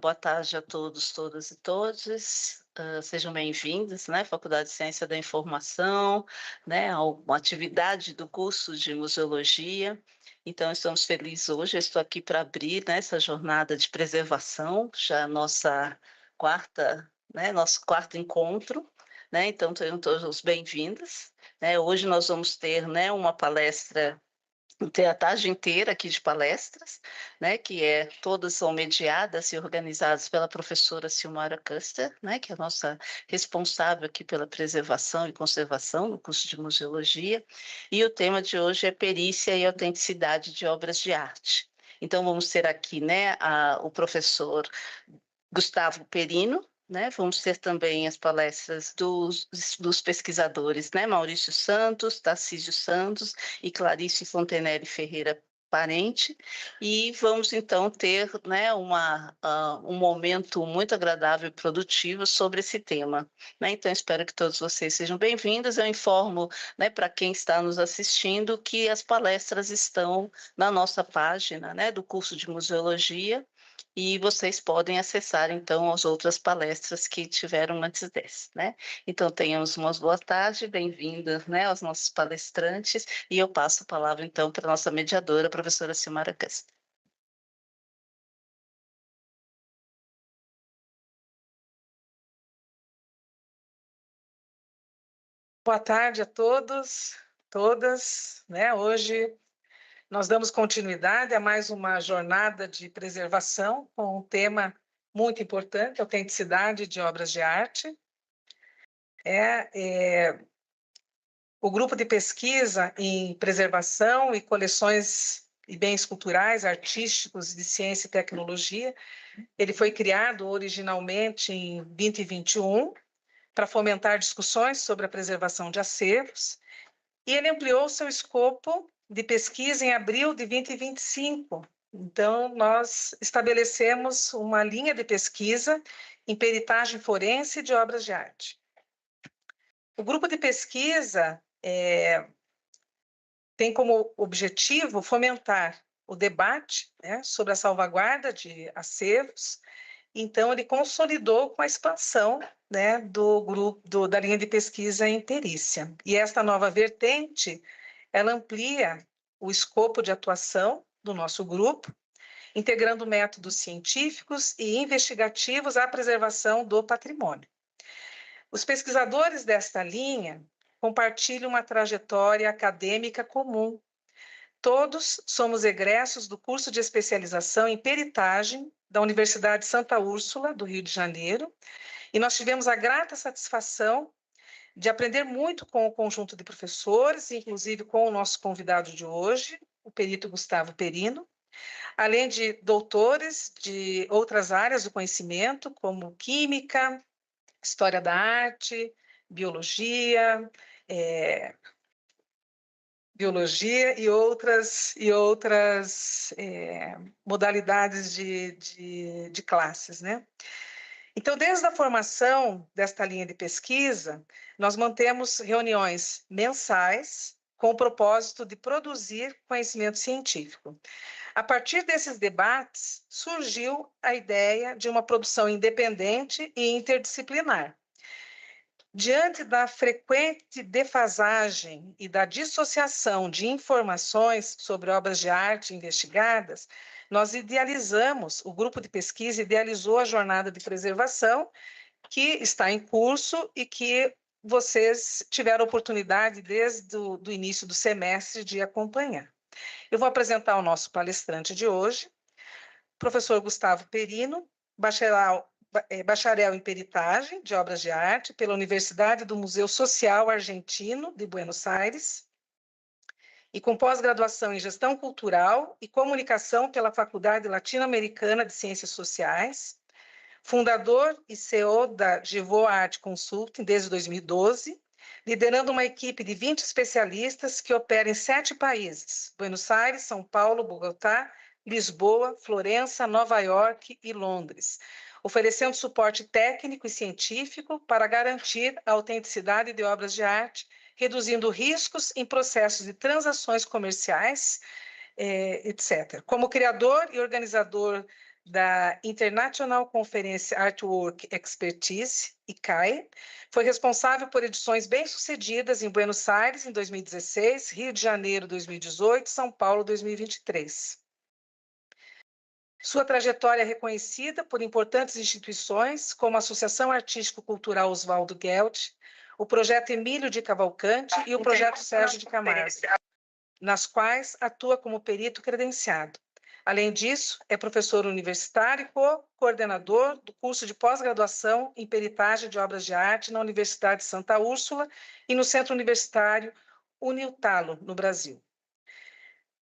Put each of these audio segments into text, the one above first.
Boa tarde a todos, todas e todes. Sejam bem-vindos, né, Faculdade de Ciência da Informação, né, a uma atividade do curso de Museologia. Então, estamos felizes hoje, eu estou aqui para abrir, né, essa jornada de preservação, já nossa nosso quarto encontro, né, então, sejam todos bem-vindos. Né, hoje nós vamos ter, né, uma palestra, ter a tarde inteira aqui de palestras, né, todas são mediadas e organizadas pela professora Silmara Custer, né, que é a nossa responsável aqui pela preservação e conservação no curso de Museologia, e o tema de hoje é perícia e autenticidade de obras de arte. Então, vamos ter aqui, né, o professor Gustavo Perino, né? Vamos ter também as palestras dos pesquisadores, né? Maurício Santos, Tarcísio Santos e Clarice Fontenelle Ferreira Parente, e vamos então ter, né, um momento muito agradável e produtivo sobre esse tema. Né? Então, espero que todos vocês sejam bem-vindos. Eu informo, né, para quem está nos assistindo que as palestras estão na nossa página, né, do curso de Museologia, e vocês podem acessar, então, as outras palestras que tiveram antes dessa, né? Então, tenhamos uma boa tarde, bem-vinda, né, aos nossos palestrantes, e eu passo a palavra, então, para a nossa mediadora, a professora Silmara Custer. Boa tarde a todos, todas, né? Hoje nós damos continuidade a mais uma jornada de preservação com um tema muito importante, autenticidade de obras de arte. O grupo de pesquisa em preservação e coleções e bens culturais, artísticos, de ciência e tecnologia, ele foi criado originalmente em 2021 para fomentar discussões sobre a preservação de acervos. E ele ampliou seu escopo de pesquisa em abril de 2025. Então, nós estabelecemos uma linha de pesquisa em peritagem forense de obras de arte. O grupo de pesquisa tem como objetivo fomentar o debate, né, sobre a salvaguarda de acervos. Então, ele consolidou com a expansão, né, do grupo da linha de pesquisa em perícia. E esta nova vertente, ela amplia o escopo de atuação do nosso grupo, integrando métodos científicos e investigativos à preservação do patrimônio. Os pesquisadores desta linha compartilham uma trajetória acadêmica comum. Todos somos egressos do curso de especialização em peritagem da Universidade Santa Úrsula, do Rio de Janeiro, e nós tivemos a grata satisfação de aprender muito com o conjunto de professores, inclusive com o nosso convidado de hoje, o perito Gustavo Perino, além de doutores de outras áreas do conhecimento, como química, história da arte, biologia, e outras modalidades de classes, né? Então, desde a formação desta linha de pesquisa, nós mantemos reuniões mensais com o propósito de produzir conhecimento científico. A partir desses debates, surgiu a ideia de uma produção independente e interdisciplinar. Diante da frequente defasagem e da dissociação de informações sobre obras de arte investigadas, nós idealizamos, o grupo de pesquisa idealizou a jornada de preservação, que está em curso e que vocês tiveram oportunidade, desde o início do semestre, de acompanhar. Eu vou apresentar o nosso palestrante de hoje, professor Gustavo Perino, bacharel em peritagem de obras de arte pela Universidade do Museu Social Argentino de Buenos Aires e com pós-graduação em gestão cultural e comunicação pela Faculdade Latino-Americana de Ciências Sociais, fundador e CEO da Givô Art Consulting desde 2012, liderando uma equipe de 20 especialistas que opera em 7 países: Buenos Aires, São Paulo, Bogotá, Lisboa, Florença, Nova York e Londres, oferecendo suporte técnico e científico para garantir a autenticidade de obras de arte, reduzindo riscos em processos de transações comerciais, etc. Como criador e organizador da International Conference Artwork Expertise, ICAE. Foi responsável por edições bem-sucedidas em Buenos Aires, em 2016, Rio de Janeiro, 2018, São Paulo, 2023. Sua trajetória é reconhecida por importantes instituições, como a Associação Artístico-Cultural Oswaldo Gelt, o Projeto Emílio de Cavalcante e o Projeto Sérgio de Camargo, nas quais atua como perito credenciado. Além disso, é professor universitário e coordenador do curso de pós-graduação em peritagem de obras de arte na Universidade de Santa Úrsula e no Centro Universitário Unitalo, no Brasil.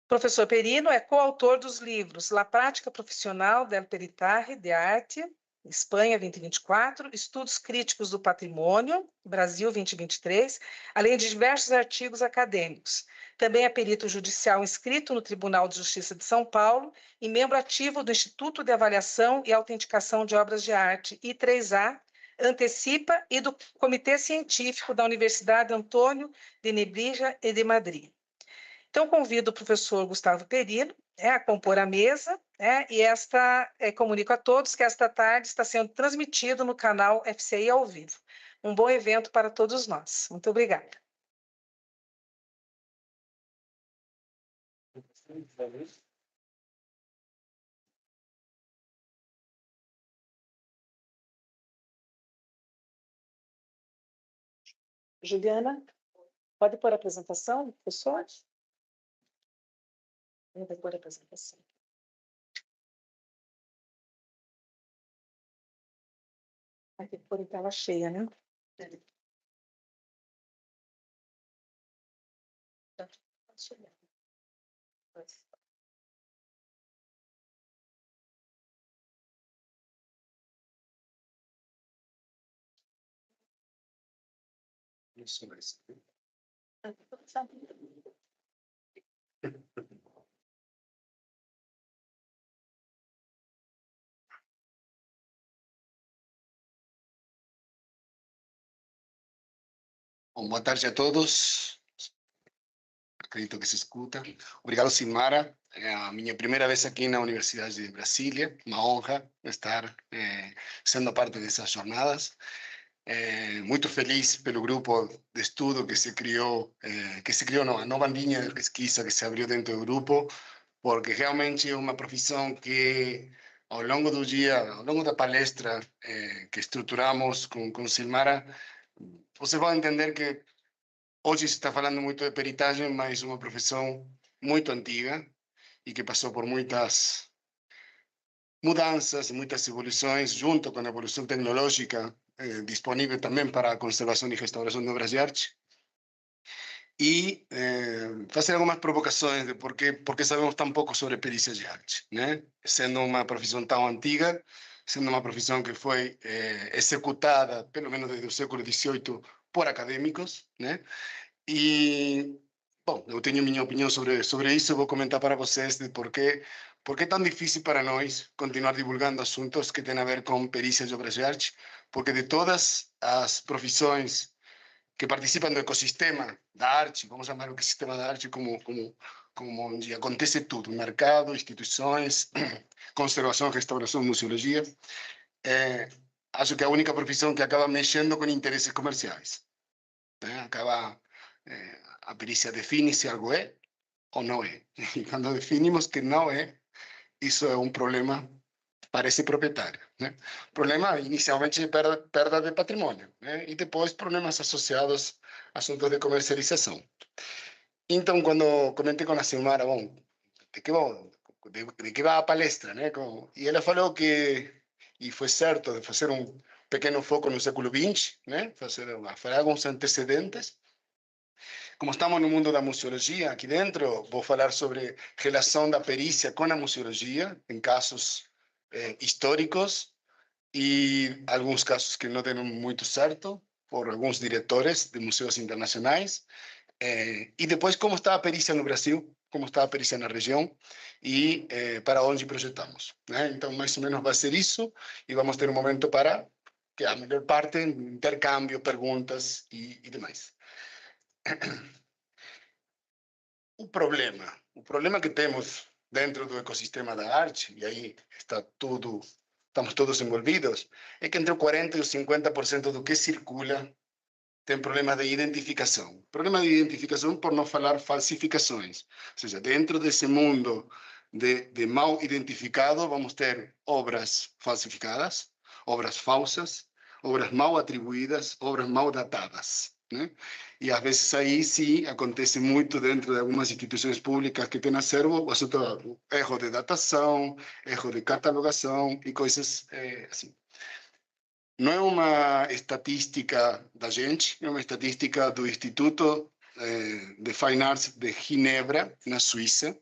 Professor Perino é coautor dos livros La Prática Profissional del Peritaje de Arte, Espanha 2024, Estudos Críticos do Patrimônio, Brasil 2023, além de diversos artigos acadêmicos. Também é perito judicial inscrito no Tribunal de Justiça de São Paulo e membro ativo do Instituto de Avaliação e Autenticação de Obras de Arte, I3A, Antecipa, e do Comitê Científico da Universidade Antônio de Nebrija e de Madrid. Então, convido o professor Gustavo Perino a compor a mesa, e comunico a todos que esta tarde está sendo transmitido no canal FCI ao vivo. Um bom evento para todos nós. Muito obrigada. Juliana, pode pôr a apresentação, professor? Vai pôr a apresentação. Vai ter que pôr em tela cheia, né? Isso mesmo. Bom, boa tarde a todos. Acredito que se escuta. Obrigado, Silmara. É a minha primeira vez aqui na Universidade de Brasília. Uma honra estar sendo parte dessas jornadas. Muito feliz pelo grupo de estudo que se criou não, a nova linha de pesquisa que se abriu dentro do grupo, porque realmente é uma profissão que, ao longo do dia, ao longo da palestra que estruturamos com Silmara, você vai entender que hoje se está falando muito de peritagem, mas uma profissão muito antiga e que passou por muitas mudanças, muitas evoluções, junto com a evolução tecnológica disponível também para a conservação e restauração de obras de arte. E fazer algumas provocações de por que sabemos tão pouco sobre perícias de arte, né? Sendo uma profissão tão antiga, sendo uma profissão que foi executada, pelo menos desde o século XVIII, por acadêmicos, né? E, bom, eu tenho minha opinião sobre isso, vou comentar para vocês de por que é tão difícil para nós continuar divulgando assuntos que têm a ver com perícias de obras de arte, porque de todas as profissões que participam do ecossistema da arte, vamos chamar o ecossistema da arte como onde acontece tudo, mercado, instituições, conservação, restauração, museologia, acho que é a única profissão que acaba mexendo com interesses comerciais. Acaba, a perícia define se algo é ou não é. E quando definimos que não é, isso é um problema para esse proprietário, né? Problema inicialmente de perda de patrimônio, né? E depois problemas associados a assuntos de comercialização. Então, quando comentei com a Silmara, bom, de que vai a palestra, né? E ela falou que, e foi certo, de fazer um pequeno foco no século XX, né? Falar alguns antecedentes. Como estamos no mundo da museologia aqui dentro, vou falar sobre relação da perícia com a museologia, em casos históricos e alguns casos que não deram muito certo por alguns diretores de museus internacionais. E depois como está a perícia no Brasil, como está a perícia na região e para onde projetamos, né? Então, mais ou menos vai ser isso e vamos ter um momento para que a melhor parte, intercâmbio, perguntas e demais. O problema que temos dentro do ecossistema da arte, e aí estamos todos envolvidos, é que entre o 40% e o 50% do que circula tem problemas de identificação. Problema de identificação por não falar falsificações. Ou seja, dentro desse mundo de mal identificado, vamos ter obras falsificadas, obras falsas, obras mal atribuídas, obras mal datadas, né? E às vezes aí sim acontece muito dentro de algumas instituições públicas que têm acervo, o assunto erro de datação, erro de catalogação e coisas assim. Não é uma estatística da gente, é uma estatística do Instituto de Fine Arts de Ginebra, na Suíça.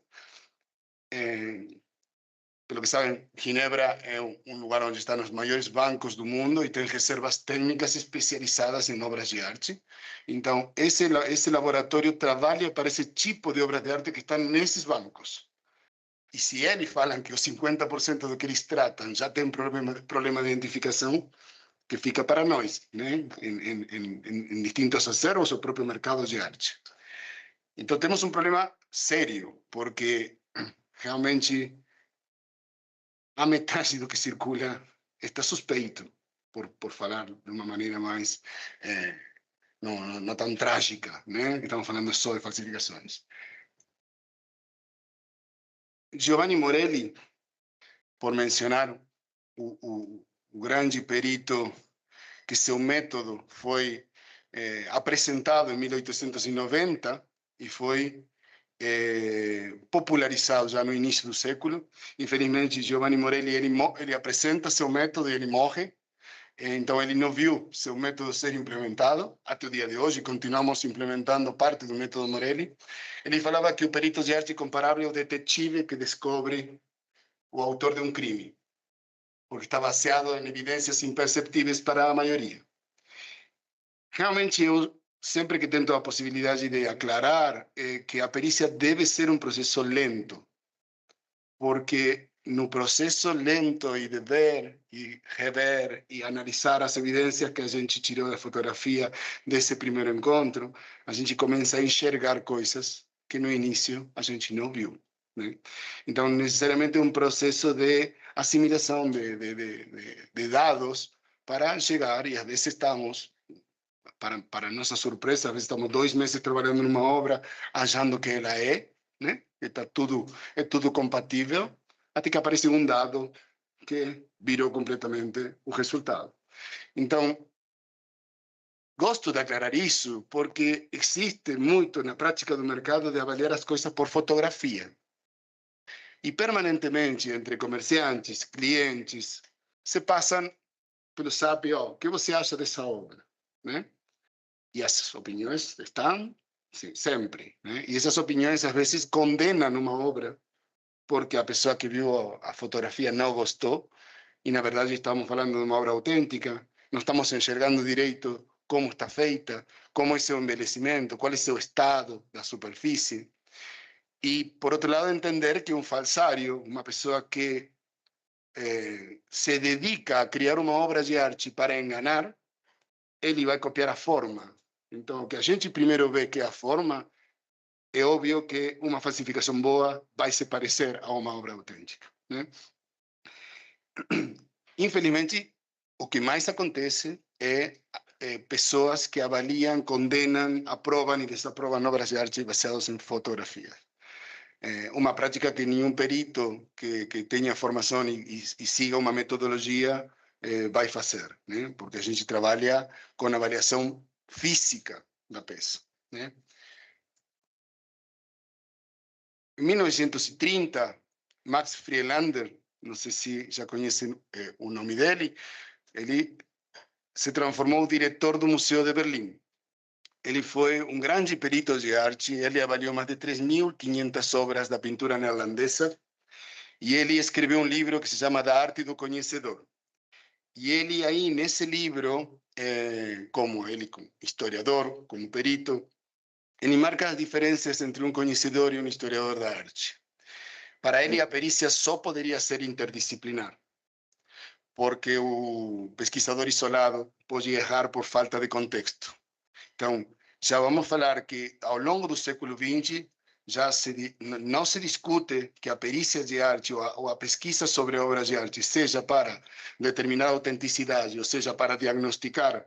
Pelo que sabem, Ginebra é um lugar onde estão os maiores bancos do mundo e tem reservas técnicas especializadas em obras de arte. Então, esse laboratório trabalha para esse tipo de obras de arte que estão nesses bancos. E se eles falam que os 50% do que eles tratam já tem problema de identificação, que fica para nós, né? Em distintos acervos ou próprio mercado de arte. Então, temos um problema sério, porque realmente a metade do que circula está suspeito, por falar de uma maneira mais não tão trágica, né? Estamos falando só de falsificações. Giovanni Morelli, por mencionar o grande perito que seu método foi apresentado em 1890 e foi popularizado já no início do século. Infelizmente, Giovanni Morelli ele apresenta seu método e ele morre. Então, ele não viu seu método ser implementado. Até o dia de hoje, continuamos implementando parte do método Morelli. Ele falava que o perito de arte comparável é o detetive que descobre o autor de um crime, porque está baseado em evidências imperceptíveis para a maioria. Realmente, eu sempre que tento a possibilidade de aclarar que a perícia deve ser um processo lento, porque no processo lento e de ver e rever e analisar as evidências que a gente tirou da fotografia desse primeiro encontro, a gente começa a enxergar coisas que no início a gente não viu, né? Então, necessariamente é um processo de assimilação de dados para chegar, e às vezes estamos, para nossa surpresa, às vezes estamos 2 meses trabalhando numa obra, achando que ela né? Está é tudo compatível, até que aparece um dado que virou completamente o resultado. Então, gosto de aclarar isso porque existe muito na prática do mercado de avaliar as coisas por fotografia. E permanentemente, entre comerciantes, clientes, se passam pelo SAP, o que você acha dessa obra, né? E as opiniões estão sempre, né? E essas opiniões às vezes condenam uma obra porque a pessoa que viu a fotografia não gostou, e na verdade estamos falando de uma obra autêntica, não estamos enxergando direito como está feita, como é seu envelhecimento, qual é seu estado da superfície. E, por outro lado, entender que um falsário, uma pessoa que se dedica a criar uma obra de arte para enganar, ele vai copiar a forma. Então, o que a gente primeiro vê que é a forma, é óbvio que uma falsificação boa vai se parecer a uma obra autêntica, né? Infelizmente, o que mais acontece é pessoas que avaliam, condenam, aprovam e desaprovam obras de arte baseadas em fotografias. Uma prática que nenhum perito que tenha formação e siga uma metodologia vai fazer, né? Porque a gente trabalha com avaliação física da peça, né? Em 1930, Max Friedlander, não sei se já conhecem o nome dele, ele se transformou diretor do Museu de Berlim. Ele foi um grande perito de arte, ele avaliou mais de 3.500 obras da pintura neerlandesa, e ele escreveu um livro que se chama Da Arte do Conhecedor. E ele aí, nesse livro, como ele, como historiador, como perito, ele marca as diferenças entre um conhecedor e um historiador da arte. Para ele, a perícia só poderia ser interdisciplinar, porque o pesquisador isolado pode errar por falta de contexto. Então, já vamos falar que ao longo do século XX, não se discute que a perícia de arte ou a pesquisa sobre obras de arte seja para determinar a autenticidade, ou seja, para diagnosticar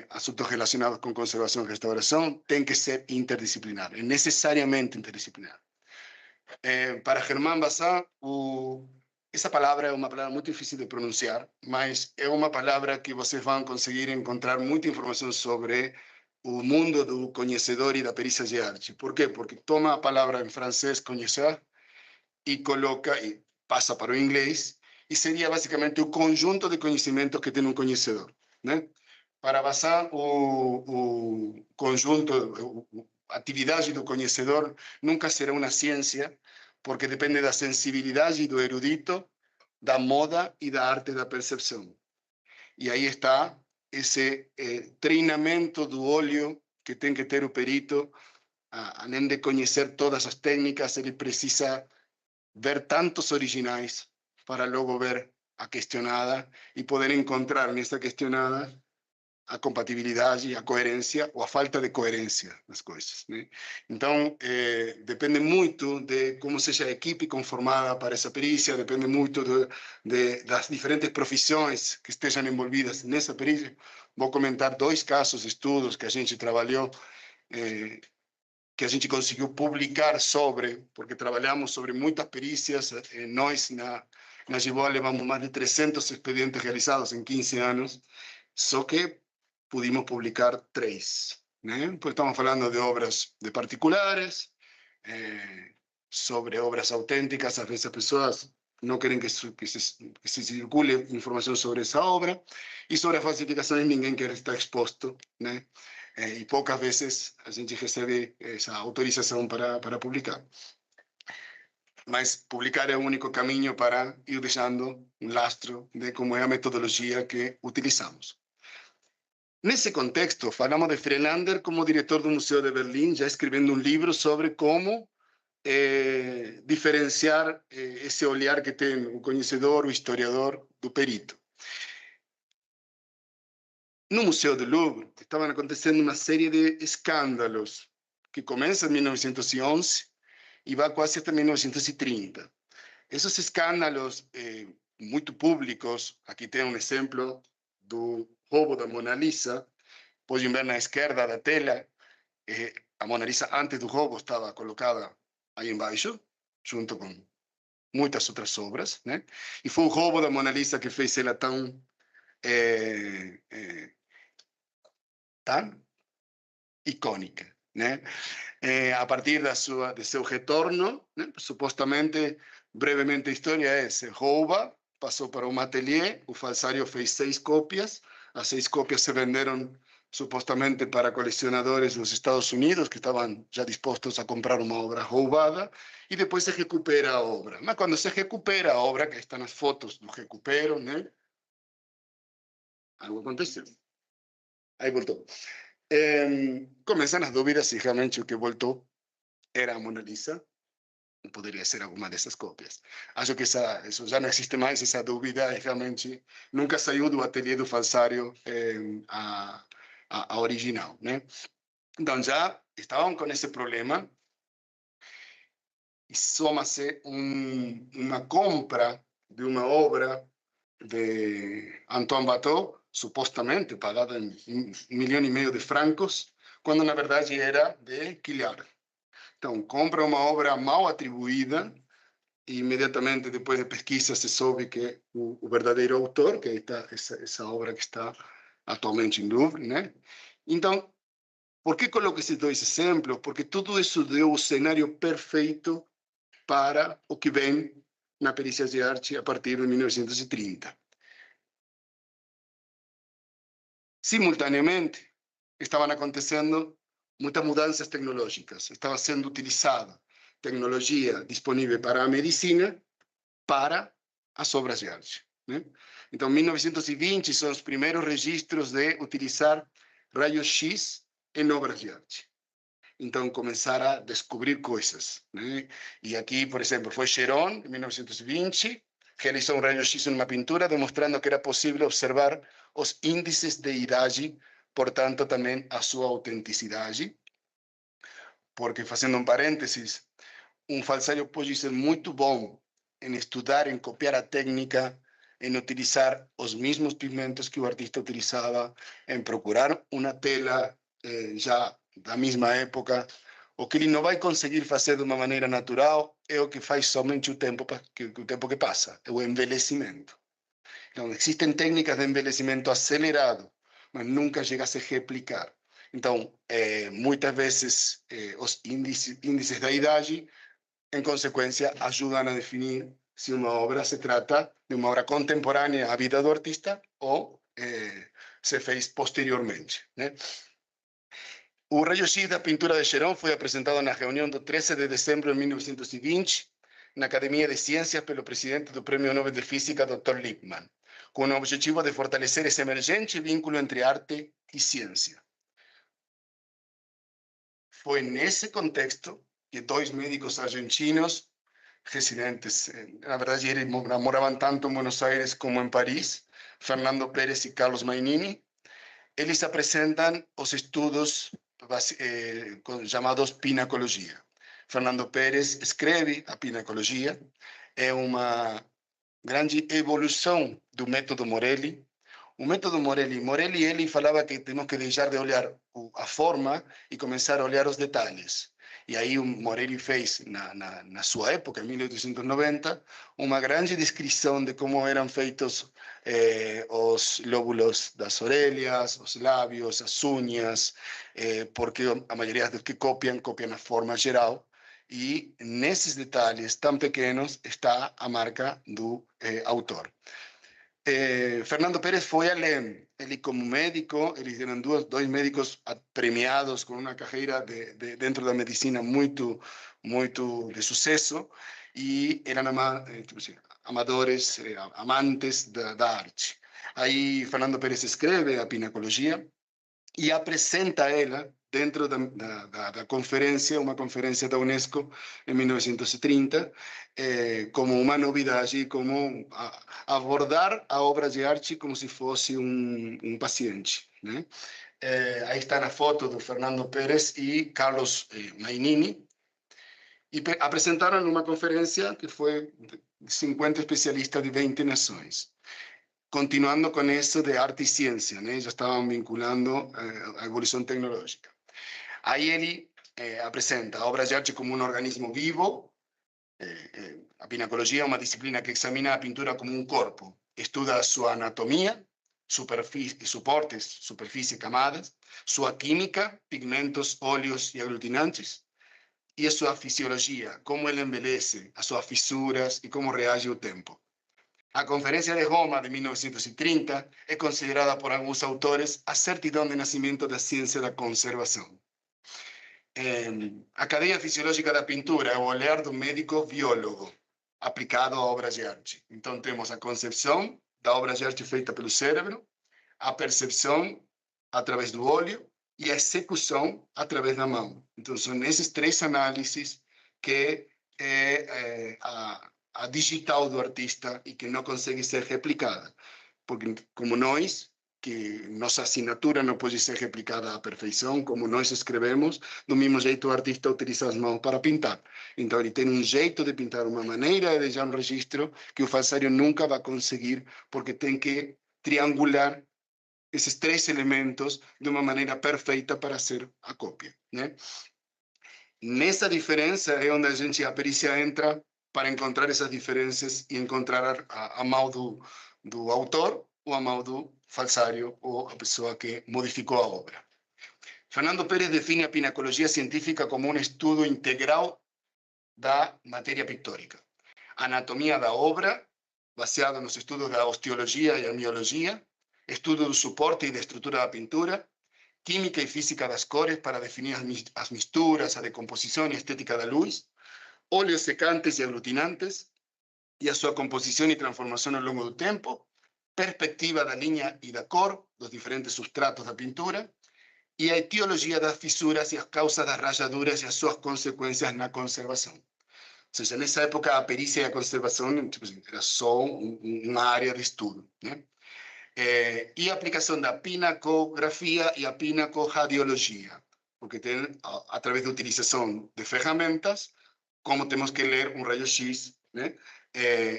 assuntos relacionados com conservação e restauração, tem que ser interdisciplinar, é necessariamente interdisciplinar. Para Germán Bazán, essa palavra é uma palavra muito difícil de pronunciar, mas é uma palavra que vocês vão conseguir encontrar muita informação sobre o mundo do conhecedor e da perícia de arte. Por quê? Porque toma a palavra em francês, conhecer, e coloca, e passa para o inglês, e seria basicamente o conjunto de conhecimentos que tem um conhecedor, né? Para Bazán, o conjunto, a atividade do conhecedor nunca será uma ciência, porque depende da sensibilidade do erudito, da moda e da arte da percepção. E aí está esse treinamento do olho que tem que ter o perito, além de conhecer todas as técnicas, ele precisa ver tantos originais para logo ver a questionada e poder encontrar nessa questionada a compatibilidade, a coerência ou a falta de coerência das coisas, né? Então, depende muito de como seja a equipe conformada para essa perícia, depende muito das diferentes profissões que estejam envolvidas nessa perícia. Vou comentar 2 casos de estudos que a gente trabalhou, que a gente conseguiu publicar sobre, porque trabalhamos sobre muitas perícias. Nós, na Giboa, levamos mais de 300 expedientes realizados em 15 anos, só que pudimos publicar 3, né? Pues estamos falando de obras de particulares, sobre obras auténticas. Às vezes as pessoas não querem que se circule informação sobre essa obra, e sobre as falsificações ninguém quer estar exposto, né? E poucas vezes a gente recebe essa autorização para publicar. Mas publicar é o único caminho para ir deixando um lastro de como é a metodologia que utilizamos. Nesse contexto, falamos de Frelander como diretor do Museu de Berlim, já escrevendo um livro sobre como diferenciar esse olhar que tem o conhecedor, o historiador, do perito. No Museu do Louvre estavam acontecendo uma série de escândalos que começam em 1911 e vai quase até 1930. Esses escândalos muito públicos, aqui tem um exemplo do roubo da Mona Lisa. Podem ver na esquerda da tela, a Mona Lisa antes do roubo estava colocada aí embaixo, junto com muitas outras obras, né? E foi o roubo da Mona Lisa que fez ela tão icônica, né? A partir de seu retorno, né? Supostamente, brevemente a história é: se rouba, passou para um ateliê, o falsário fez 6 cópias, as 6 cópias se venderam supostamente para colecionadores dos Estados Unidos que estavam já dispostos a comprar uma obra roubada, e depois se recupera a obra. Mas quando se recupera a obra, que estão as fotos do recupero, né? Algo aconteceu. Aí voltou. Começam as dúvidas se realmente o que voltou era a Mona Lisa, ou poderia ser alguma dessas cópias. Acho que isso já não existe mais, essa dúvida, realmente nunca saiu do ateliê do falsário a original, né? Então já estavam com esse problema, e soma-se uma compra de uma obra de Antoine Watteau, supostamente pagada em 1,5 milhão de francos, quando na verdade era de Quillard. Então, compra uma obra mal atribuída, e imediatamente depois de pesquisa se soube que o verdadeiro autor, que está essa obra que está atualmente em Louvre, né? Então, por que coloco esses 2 exemplos? Porque tudo isso deu o cenário perfeito para o que vem na perícia de arte a partir de 1930. Simultaneamente, estavam acontecendo muitas mudanças tecnológicas. Estava sendo utilizada tecnologia disponível para a medicina para as obras de arte, né? Então, 1920 são os primeiros registros de utilizar raios-x em obras de arte. Então, começar a descobrir coisas, né? E aqui, por exemplo, foi Cheron, em 1920, realizou um raio-x em uma pintura, demonstrando que era possível observar os índices de idade, portanto, também a sua autenticidade. porque, fazendo um parênteses, falsário pode ser muito bom em estudar, em copiar a técnica, em utilizar os mesmos pigmentos que o artista utilizava, em procurar uma tela já da mesma época. O que ele não vai conseguir fazer de uma maneira natural é o que faz somente o tempo que passa, é o envelhecimento. Então, existem técnicas de envelhecimento acelerado, mas nunca chega a se replicar. Então, muitas vezes, os índices da idade, em consequência, ajudam a definir se uma obra se trata de uma obra contemporânea à vida do artista ou se fez posteriormente, né? O raio-x da pintura de Gerón foi apresentado na reunião do 13 de dezembro de 1920, na Academia de Ciências, pelo presidente do Prêmio Nobel de Física, Dr. Lippmann, com o objetivo de fortalecer esse emergente vínculo entre arte e ciência. Foi nesse contexto que dois médicos argentinos, residentes, na verdade, eles moravam tanto em Buenos Aires como em Paris, Fernando Pérez e Carlos Mainini, eles apresentam os estudos chamados pinacologia. Fernando Pérez escreve a pinacologia, é uma grande evolução do método Morelli. O método Morelli ele falava que temos que deixar de olhar a forma e começar a olhar os detalhes. E aí o Morelli fez, na sua época, em 1890, uma grande descrição de como eram feitos os lóbulos das orelhas, os lábios, as unhas, porque a maioria dos que copiam a forma geral. E nesses detalhes tão pequenos está a marca do autor. Fernando Pérez foi além. Ele, como médico, eles eram dois médicos premiados com uma carreira dentro da medicina muito de sucesso, e eram amadores, amantes da arte. Aí Fernando Pérez escreve a pinacologia e apresenta ela dentro da conferência, uma conferência da Unesco em 1930, como uma novidade, como abordar a obra de arte como se fosse paciente, né? Aí está na foto do Fernando Pérez e Carlos Mainini, e apresentaram uma conferência que foi 50 especialistas de 20 nações. Continuando com isso de arte e ciência, né? Já estavam vinculando a evolução tecnológica. Aí ele apresenta a obra de arte como um organismo vivo. A pinacologia é uma disciplina que examina a pintura como um corpo, estuda a sua anatomia, superfície, suportes, superfície, camadas, sua química, pigmentos, óleos e aglutinantes, e a sua fisiologia, como ele envelhece, as suas fissuras e como reage ao tempo. A Conferência de Roma de 1930 é considerada por alguns autores a certidão de nascimento da ciência da conservação. A cadeia fisiológica da pintura é o olhar do médico biólogo aplicado a obras de arte. Então temos a concepção da obra de arte feita pelo cérebro, a percepção através do olho e a execução através da mão. Então são esses três análises que a digital do artista e que não consegue ser replicada. Porque como nós, que nossa assinatura não pode ser replicada à perfeição, como nós escrevemos, do mesmo jeito o artista utiliza as mãos para pintar. Então ele tem um jeito de pintar, uma maneira de deixar um registro que o falsário nunca vai conseguir, porque tem que triangular esses três elementos de uma maneira perfeita para ser a cópia, né? Nessa diferença é onde a perícia entra para encontrar essas diferenças e encontrar a mão do autor ou a mão do falsário ou a pessoa que modificou a obra. Fernando Pérez define a pinacologia científica como um estudo integral da matéria pictórica. Anatomia da obra, baseado nos estudos da osteologia e a miologia, estudo do suporte e da estrutura da pintura, química e física das cores para definir as misturas, a decomposição e a estética da luz, óleos secantes e aglutinantes e a sua composição e transformação ao longo do tempo, perspectiva da linha e da cor dos diferentes substratos da pintura e a etiologia das fissuras e as causas das rajaduras e as suas consequências na conservação. Ou seja, nessa época a perícia e a conservação era só uma área de estudo, né? E a aplicação da pinacografia e a pinacoradiologia. porque tem, através da utilização de ferramentas, como temos que ler um raio-x, né,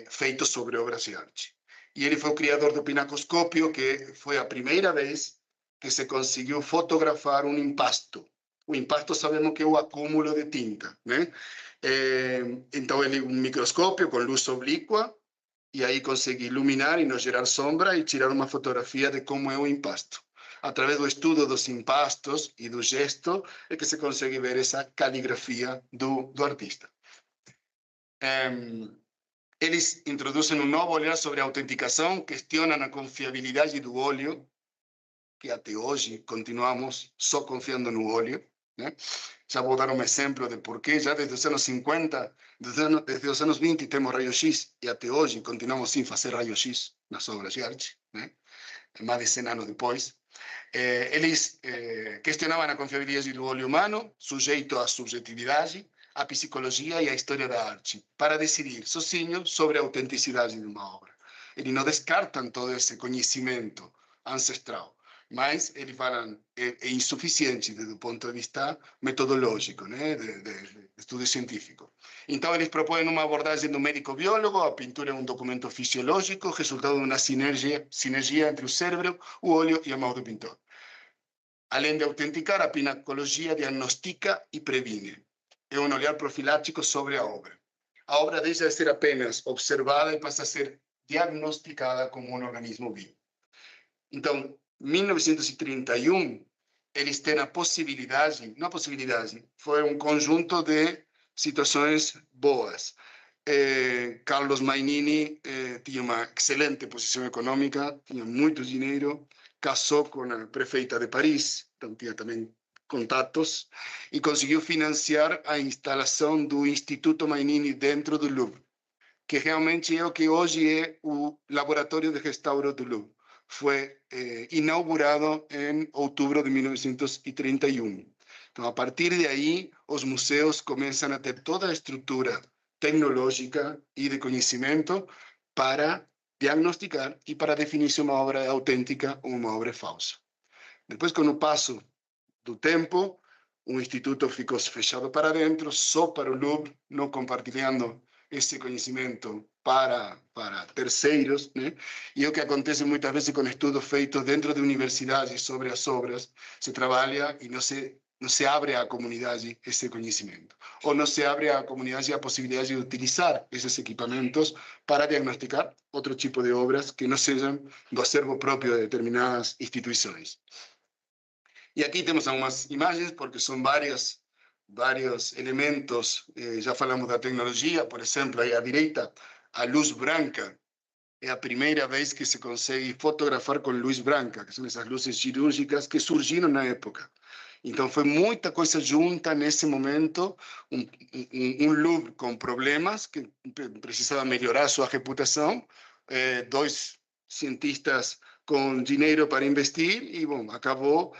feito sobre obras de arte. E ele foi o criador do pinacoscópio, que foi a primeira vez que se conseguiu fotografar um impasto. O impasto sabemos que é o acúmulo de tinta, né? Então, ele um microscópio com luz oblíqua, e aí consegue iluminar e nos gerar sombra e tirar uma fotografia de como é o impasto. Através do estudo dos impastos e do gesto é que se consegue ver essa caligrafia do artista. Eles introduzem um novo olhar sobre a autenticação, questionam a confiabilidade do óleo, que até hoje continuamos só confiando no óleo, né? Já vou dar um exemplo de porquê, já desde os anos 50, desde os anos 20 temos raio-x, e até hoje continuamos sem fazer raio-x nas obras de arte, né? Mais de 100 anos depois. Eles questionavam a confiabilidade do óleo humano, sujeito à subjetividade, à psicologia e à história da arte, para decidir sozinho sobre a autenticidade de uma obra. Eles não descartam todo esse conhecimento ancestral, mas eles falam é insuficiente do ponto de vista metodológico, né, de estudo científico. Então, eles propõem uma abordagem do médico-biólogo, a pintura é um documento fisiológico, resultado de uma sinergia entre o cérebro, o olho e a mão do pintor. Além de autenticar, a pinacologia diagnostica e previne. É um olhar profilático sobre a obra. A obra deixa de ser apenas observada e passa a ser diagnosticada como um organismo vivo. Então, 1931, eles têm a possibilidade, não a possibilidade, foi um conjunto de situações boas. Carlos Mainini tinha uma excelente posição econômica, tinha muito dinheiro, casou com a prefeita de Paris, então tinha também contatos, e conseguiu financiar a instalação do Instituto Mainini dentro do Louvre, que realmente é o que hoje é o laboratório de restauro do Louvre. Foi inaugurado em outubro de 1931. Então, a partir de aí, os museus começam a ter toda a estrutura tecnológica e de conhecimento para diagnosticar e para definir se uma obra é autêntica ou uma obra é falsa. Depois, com o passo do tempo, o instituto ficou fechado para dentro, só para o Louvre, não compartilhando esse conhecimento para terceiros, né? E o que acontece muitas vezes com estudos feitos dentro de universidades sobre as obras, se trabalha e não se abre à comunidade esse conhecimento, ou não se abre à comunidade a possibilidade de utilizar esses equipamentos para diagnosticar outro tipo de obras que não sejam do acervo próprio de determinadas instituições. E aqui temos algumas imagens, porque são vários elementos. Já falamos da tecnologia, por exemplo, aí à direita, a luz branca. É a primeira vez que se consegue fotografar com luz branca, que são essas luzes cirúrgicas que surgiram na época. Então, foi muita coisa junta nesse momento, um Louvre com problemas, que precisava melhorar sua reputação, dois cientistas com dinheiro para investir, e, bom, acabou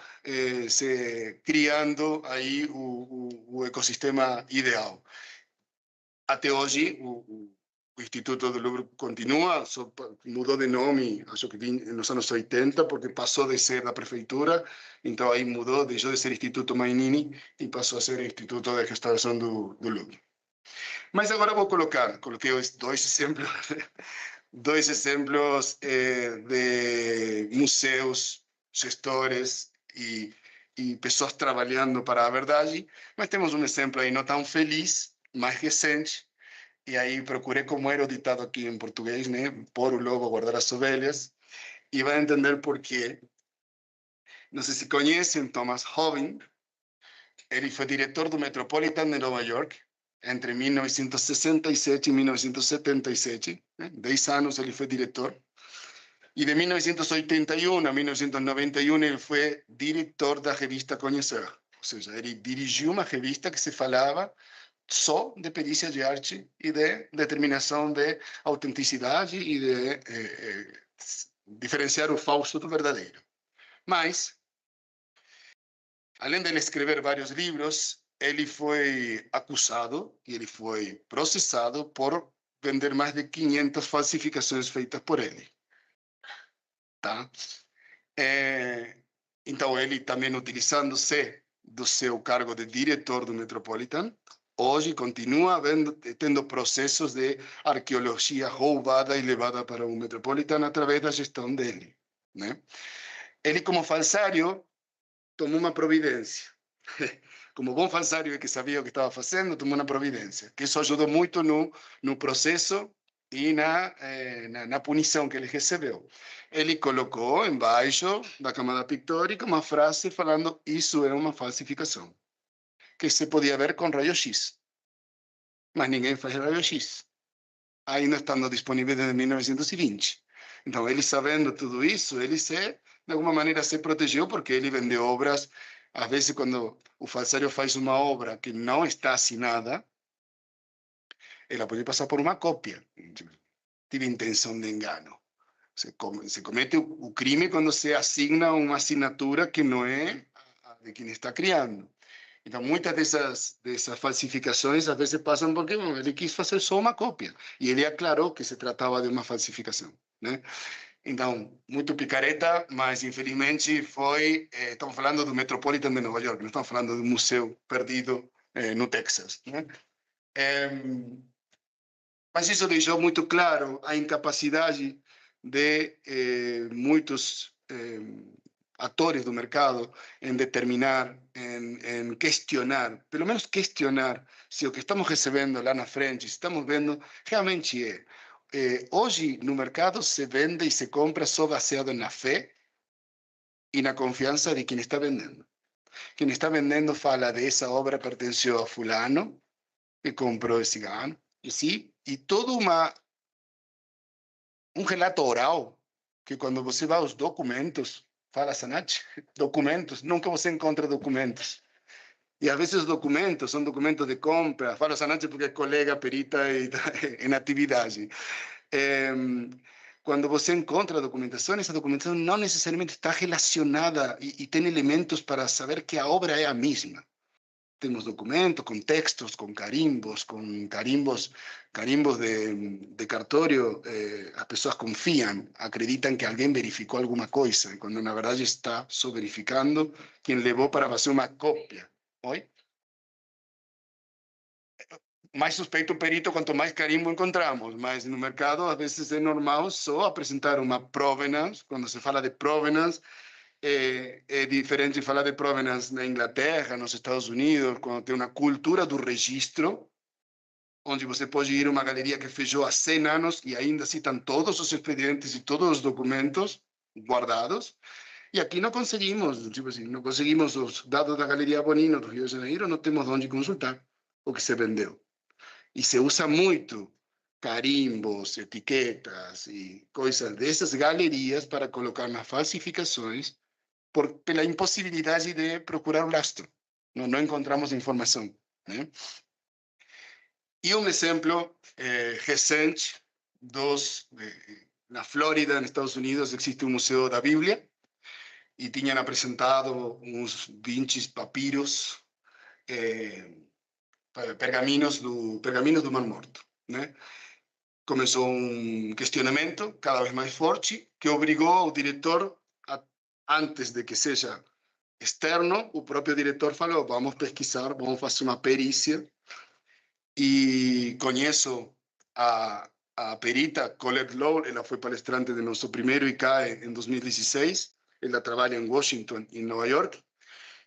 se criando aí o ecossistema ideal. Até hoje, o Instituto do Louvre continua, só mudou de nome, acho que nos anos 80, porque passou de ser da prefeitura, então aí mudou, deixou de ser Instituto Mainini e passou a ser Instituto de Restauração do Louvre. Mas agora coloquei dois exemplos de museus, gestores e pessoas trabalhando para a verdade, mas temos um exemplo aí não tão feliz, mais recente. E aí procurei como era o ditado aqui em português, né? Pôr o lobo, guardar as ovelhas. E vai entender por quê. Não sei se conhecem Thomas Hobbin. Ele foi diretor do Metropolitan de Nova York entre 1967 e 1977. 10 anos ele foi diretor. E de 1981 a 1991 ele foi diretor da revista Conhecer. Ou seja, ele dirigiu uma revista que se falava só de perícia de arte e de determinação de autenticidade e de diferenciar o falso do verdadeiro. Mas, além de ele escrever vários livros, ele foi acusado e ele foi processado por vender mais de 500 falsificações feitas por ele. Tá? Então, ele também utilizando-se do seu cargo de diretor do Metropolitan, hoje continua tendo processos de arqueologia roubada e levada para o Metropolitan através da gestão dele, né? Ele, como falsário, tomou uma providência. Como bom falsário que sabia o que estava fazendo, tomou uma providência, que isso ajudou muito no processo e na punição que ele recebeu. Ele colocou embaixo da camada pictórica uma frase falando: isso é uma falsificação, que se podia ver com raio-x. Mas ninguém faz raio-x, ainda estando disponível desde 1920. Então, ele sabendo tudo isso, ele de alguma maneira se protegeu, porque ele vendeu obras. Às vezes, quando o falsário faz uma obra que não está assinada, ela pode passar por uma cópia. Tive intenção de engano. Se comete o crime quando se assigna uma assinatura que não é a de quem está criando. Então, muitas dessas falsificações, às vezes, passam porque ele quis fazer só uma cópia. E ele aclarou que se tratava de uma falsificação, né? Então, muito picareta, mas, infelizmente, estamos falando do Metropolitan de Nova York, não estamos falando do museu perdido no Texas, né? Mas isso deixou muito claro a incapacidade de muitos atores do mercado em determinar, em questionar, pelo menos questionar se o que estamos recebendo lá na frente, estamos vendo, realmente é. Hoje no mercado se vende e se compra só baseado na fé e na confiança de quem está vendendo. Quem está vendendo fala de essa obra pertenceu a fulano, que comprou esse gano, e todo um relato oral, que quando você vai aos documentos, fala Sanach, documentos, nunca você encontra documentos. E às vezes os documentos são documentos de compra, fala Sanach porque é colega perita em atividade. Quando você encontra documentação, essa documentação não necessariamente está relacionada e tem elementos para saber que a obra é a mesma. Temos documentos com textos, com carimbos de cartório. As pessoas confiam, acreditam que alguém verificou alguma coisa, quando na verdade está só verificando quem levou para fazer uma cópia. Oi? Mais suspeito o perito quanto mais carimbo encontramos, mas no mercado às vezes é normal só apresentar uma provenance. Quando se fala de provenance, é diferente de falar de provenance na Inglaterra, nos Estados Unidos, quando tem uma cultura do registro, onde você pode ir a uma galeria que fechou há 100 anos e ainda assim estão todos os expedientes e todos os documentos guardados. E aqui não conseguimos, tipo assim, não conseguimos os dados da Galeria Bonino do Rio de Janeiro, não temos onde consultar o que se vendeu. E se usa muito carimbos, etiquetas e coisas dessas galerias para colocar nas falsificações, pela impossibilidade de procurar o lastro. Não encontramos informação, né? E um exemplo recente, na Flórida, nos Estados Unidos, existe um museu da Bíblia, e tinham apresentado uns 20 papiros, pergaminhos do Mar Morto, né? Começou um questionamento cada vez mais forte que obrigou o diretor, antes de que seja externo, o próprio diretor falou: vamos pesquisar, vamos fazer uma perícia. E conheço a perita Colette Lowe, ela foi palestrante de nosso primeiro ICAE em 2016, ela trabalha em Washington e em Nova York,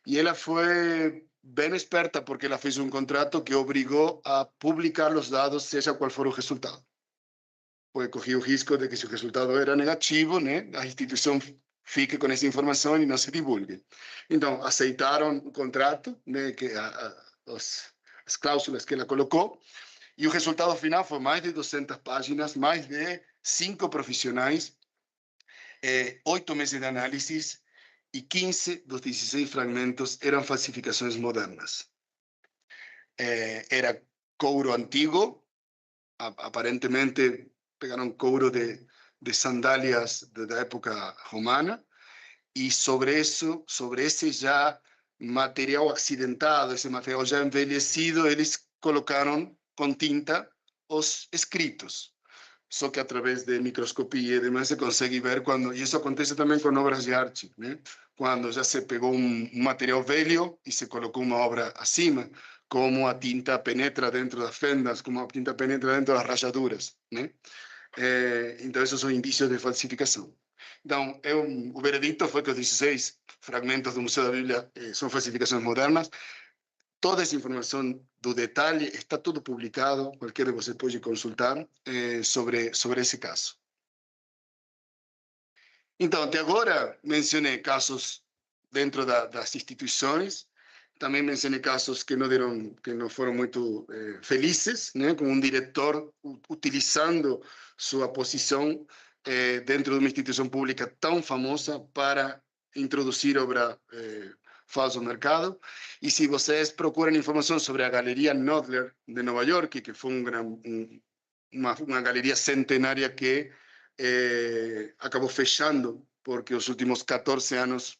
e ela foi bem esperta porque ela fez um contrato que obrigou a publicar os dados, seja qual for o resultado. Porque corria o risco de que, se o resultado era negativo, né, a instituição fique com essa informação e não se divulgue. Então, aceitaram o contrato, né, que as cláusulas que ela colocou, e o resultado final foi mais de 200 páginas, mais de 5 profissionais, 8 meses de análise, e 15 dos 16 fragmentos eram falsificações modernas. Era couro antigo, aparentemente pegaram couro de sandálias da época romana, e sobre esse já material acidentado, esse material já envelhecido, eles colocaram com tinta os escritos. só que através de microscopia e demais se consegue ver quando, e isso acontece também com obras de arte, né? Quando já se pegou um material velho e se colocou uma obra acima, como a tinta penetra dentro das fendas, como a tinta penetra dentro das rachaduras, né? Então, esses são indícios de falsificação. Então, o veredicto foi que os 16 fragmentos do Museu da Bíblia são falsificações modernas. Toda essa informação do detalhe está tudo publicado, qualquer de vocês pode consultar sobre esse caso. Então, até agora, mencionei casos dentro das instituições, também mencionei casos que não foram muito felizes, né, com um diretor utilizando sua posição dentro de uma instituição pública tão famosa para introduzir obra falsa no mercado. E se vocês procuram informação sobre a Galeria Knoedler de Nova York, que foi uma galeria centenária que acabou fechando porque os últimos 14 anos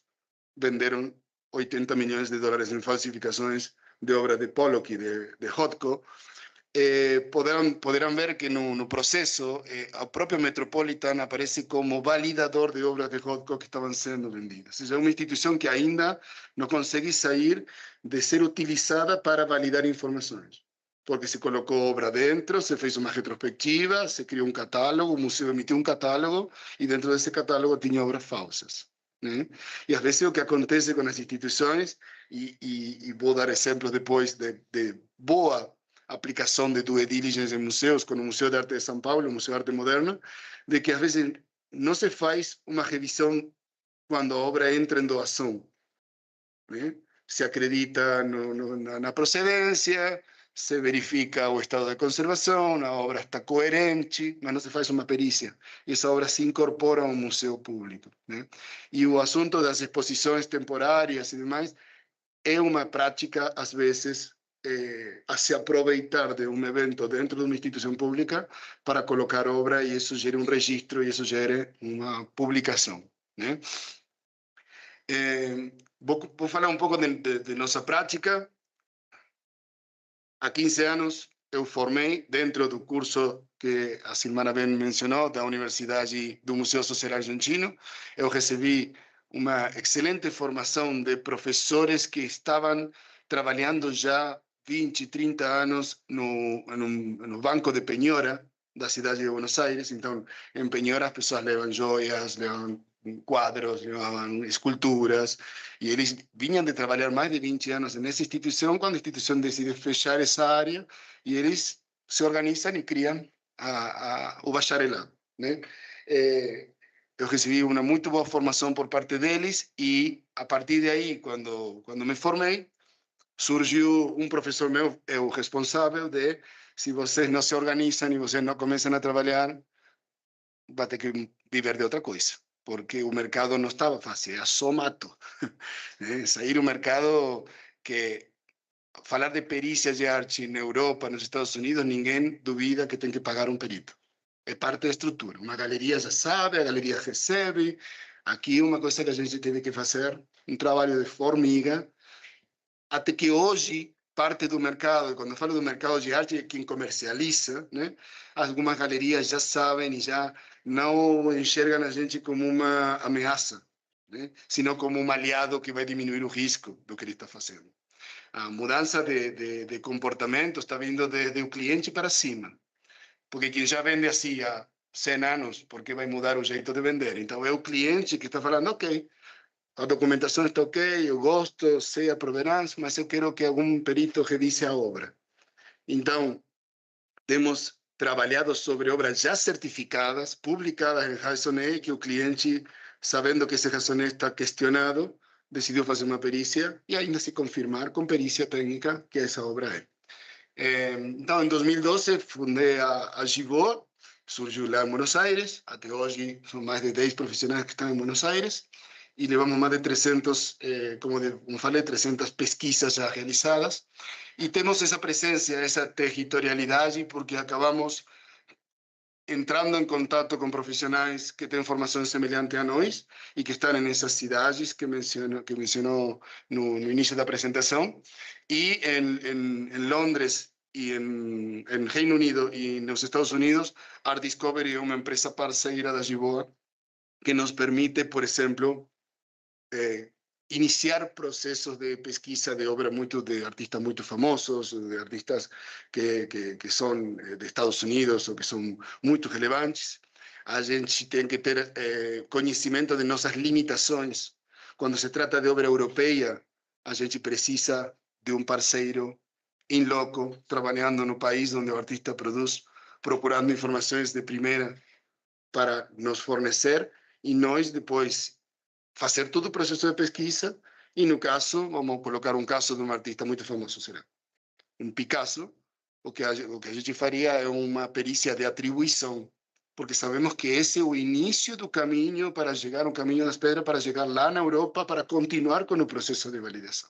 venderam 80 milhões de dólares em falsificações de obras de Pollock e de Rothko. Poderão ver que no processo o próprio Metropolitan aparece como validador de obras de Rothko que estavam sendo vendidas. Ou seja, é uma instituição que ainda não consegue sair de ser utilizada para validar informações. Porque se colocou obra dentro, se fez uma retrospectiva, se criou um catálogo, o museu emitiu um catálogo e dentro desse catálogo tinha obras falsas, né? E às vezes o que acontece com as instituições, e vou dar exemplos depois de boa aplicação de due diligence em museus, como o Museu de Arte de São Paulo, o Museu de Arte Moderna, de que às vezes não se faz uma revisão quando a obra entra em doação, né? Se acredita na procedência, se verifica o estado de conservação, a obra está coerente, mas não se faz uma perícia. E essa obra se incorpora a um museu público, né? E o assunto das exposições temporárias e demais é uma prática, às vezes, a se aproveitar de um evento dentro de uma instituição pública para colocar obra e isso gera um registro e isso gera uma publicação, né? Vou falar um pouco de nossa prática. Há 15 anos eu formei dentro do curso que a Silmara bem mencionou, da Universidade do Museu Social Argentino. Eu recebi uma excelente formação de professores que estavam trabalhando já 20, 30 anos no Banco de Penhora da cidade de Buenos Aires. Então, em Penhora as pessoas levam joias, levam quadros, levavam esculturas, e eles vinham de trabalhar mais de 20 anos nessa instituição, quando a instituição decide fechar essa área, e eles se organizam e criam o bacharelado, né? Eu recebi uma muito boa formação por parte deles, e a partir de aí, quando me formei, surgiu um professor meu, o responsável de, se vocês não se organizam e vocês não começam a trabalhar, vai ter que viver de outra coisa, porque o mercado não estava fácil, era só mato. Sair o mercado que... Falar de perícias de arte na Europa, nos Estados Unidos, ninguém duvida que tem que pagar um perito. É parte da estrutura. Uma galeria já sabe, a galeria recebe. Aqui uma coisa que a gente teve que fazer, um trabalho de formiga, até que hoje parte do mercado, quando eu falo do mercado de arte, é quem comercializa, né? Algumas galerias já sabem e já não enxergam a gente como uma ameaça, né? Sino como um aliado que vai diminuir o risco do que ele está fazendo. A mudança de comportamento está vindo desde o cliente para cima, porque quem já vende assim há 100 anos, por que vai mudar o jeito de vender? Então é o cliente que está falando, ok, a documentação está ok, eu gosto, sei a provenância, mas eu quero que algum perito revise a obra. Então, temos trabalhado sobre obras já certificadas, publicadas em Raisonné, que o cliente, sabendo que esse Raisonné está questionado, decidiu fazer uma perícia e ainda se confirmar com perícia técnica que essa obra é. Então, em 2012, fundei a Givô, surgiu lá em Buenos Aires. Até hoje, são mais de 10 profissionais que estão em Buenos Aires e levamos mais de 300, como falei, 300 pesquisas já realizadas. E temos essa presença, essa territorialidade, porque acabamos entrando em contato com profissionais que têm formação semelhante a nós e que estão nessas cidades que mencionou no início da apresentação. E em Londres e em Reino Unido e nos Estados Unidos, Art Discovery é uma empresa parceira da Giboa que nos permite, por exemplo, iniciar procesos de pesquisa de obras de artistas muy famosos, de artistas que son de Estados Unidos o que son muy relevantes. A gente tem que ter conhecimento de nossas limitações. Quando se trata de obra europeia, a gente precisa de um parceiro in loco, trabalhando no país onde o artista produz, procurando informações de primeira para nos fornecer, e nós depois fazer todo o processo de pesquisa, e no caso, vamos colocar um caso de um artista muito famoso, será um Picasso, o que a gente faria é uma perícia de atribuição, porque sabemos que esse é o início do caminho para chegar, um caminho das pedras para chegar lá na Europa, para continuar com o processo de validação.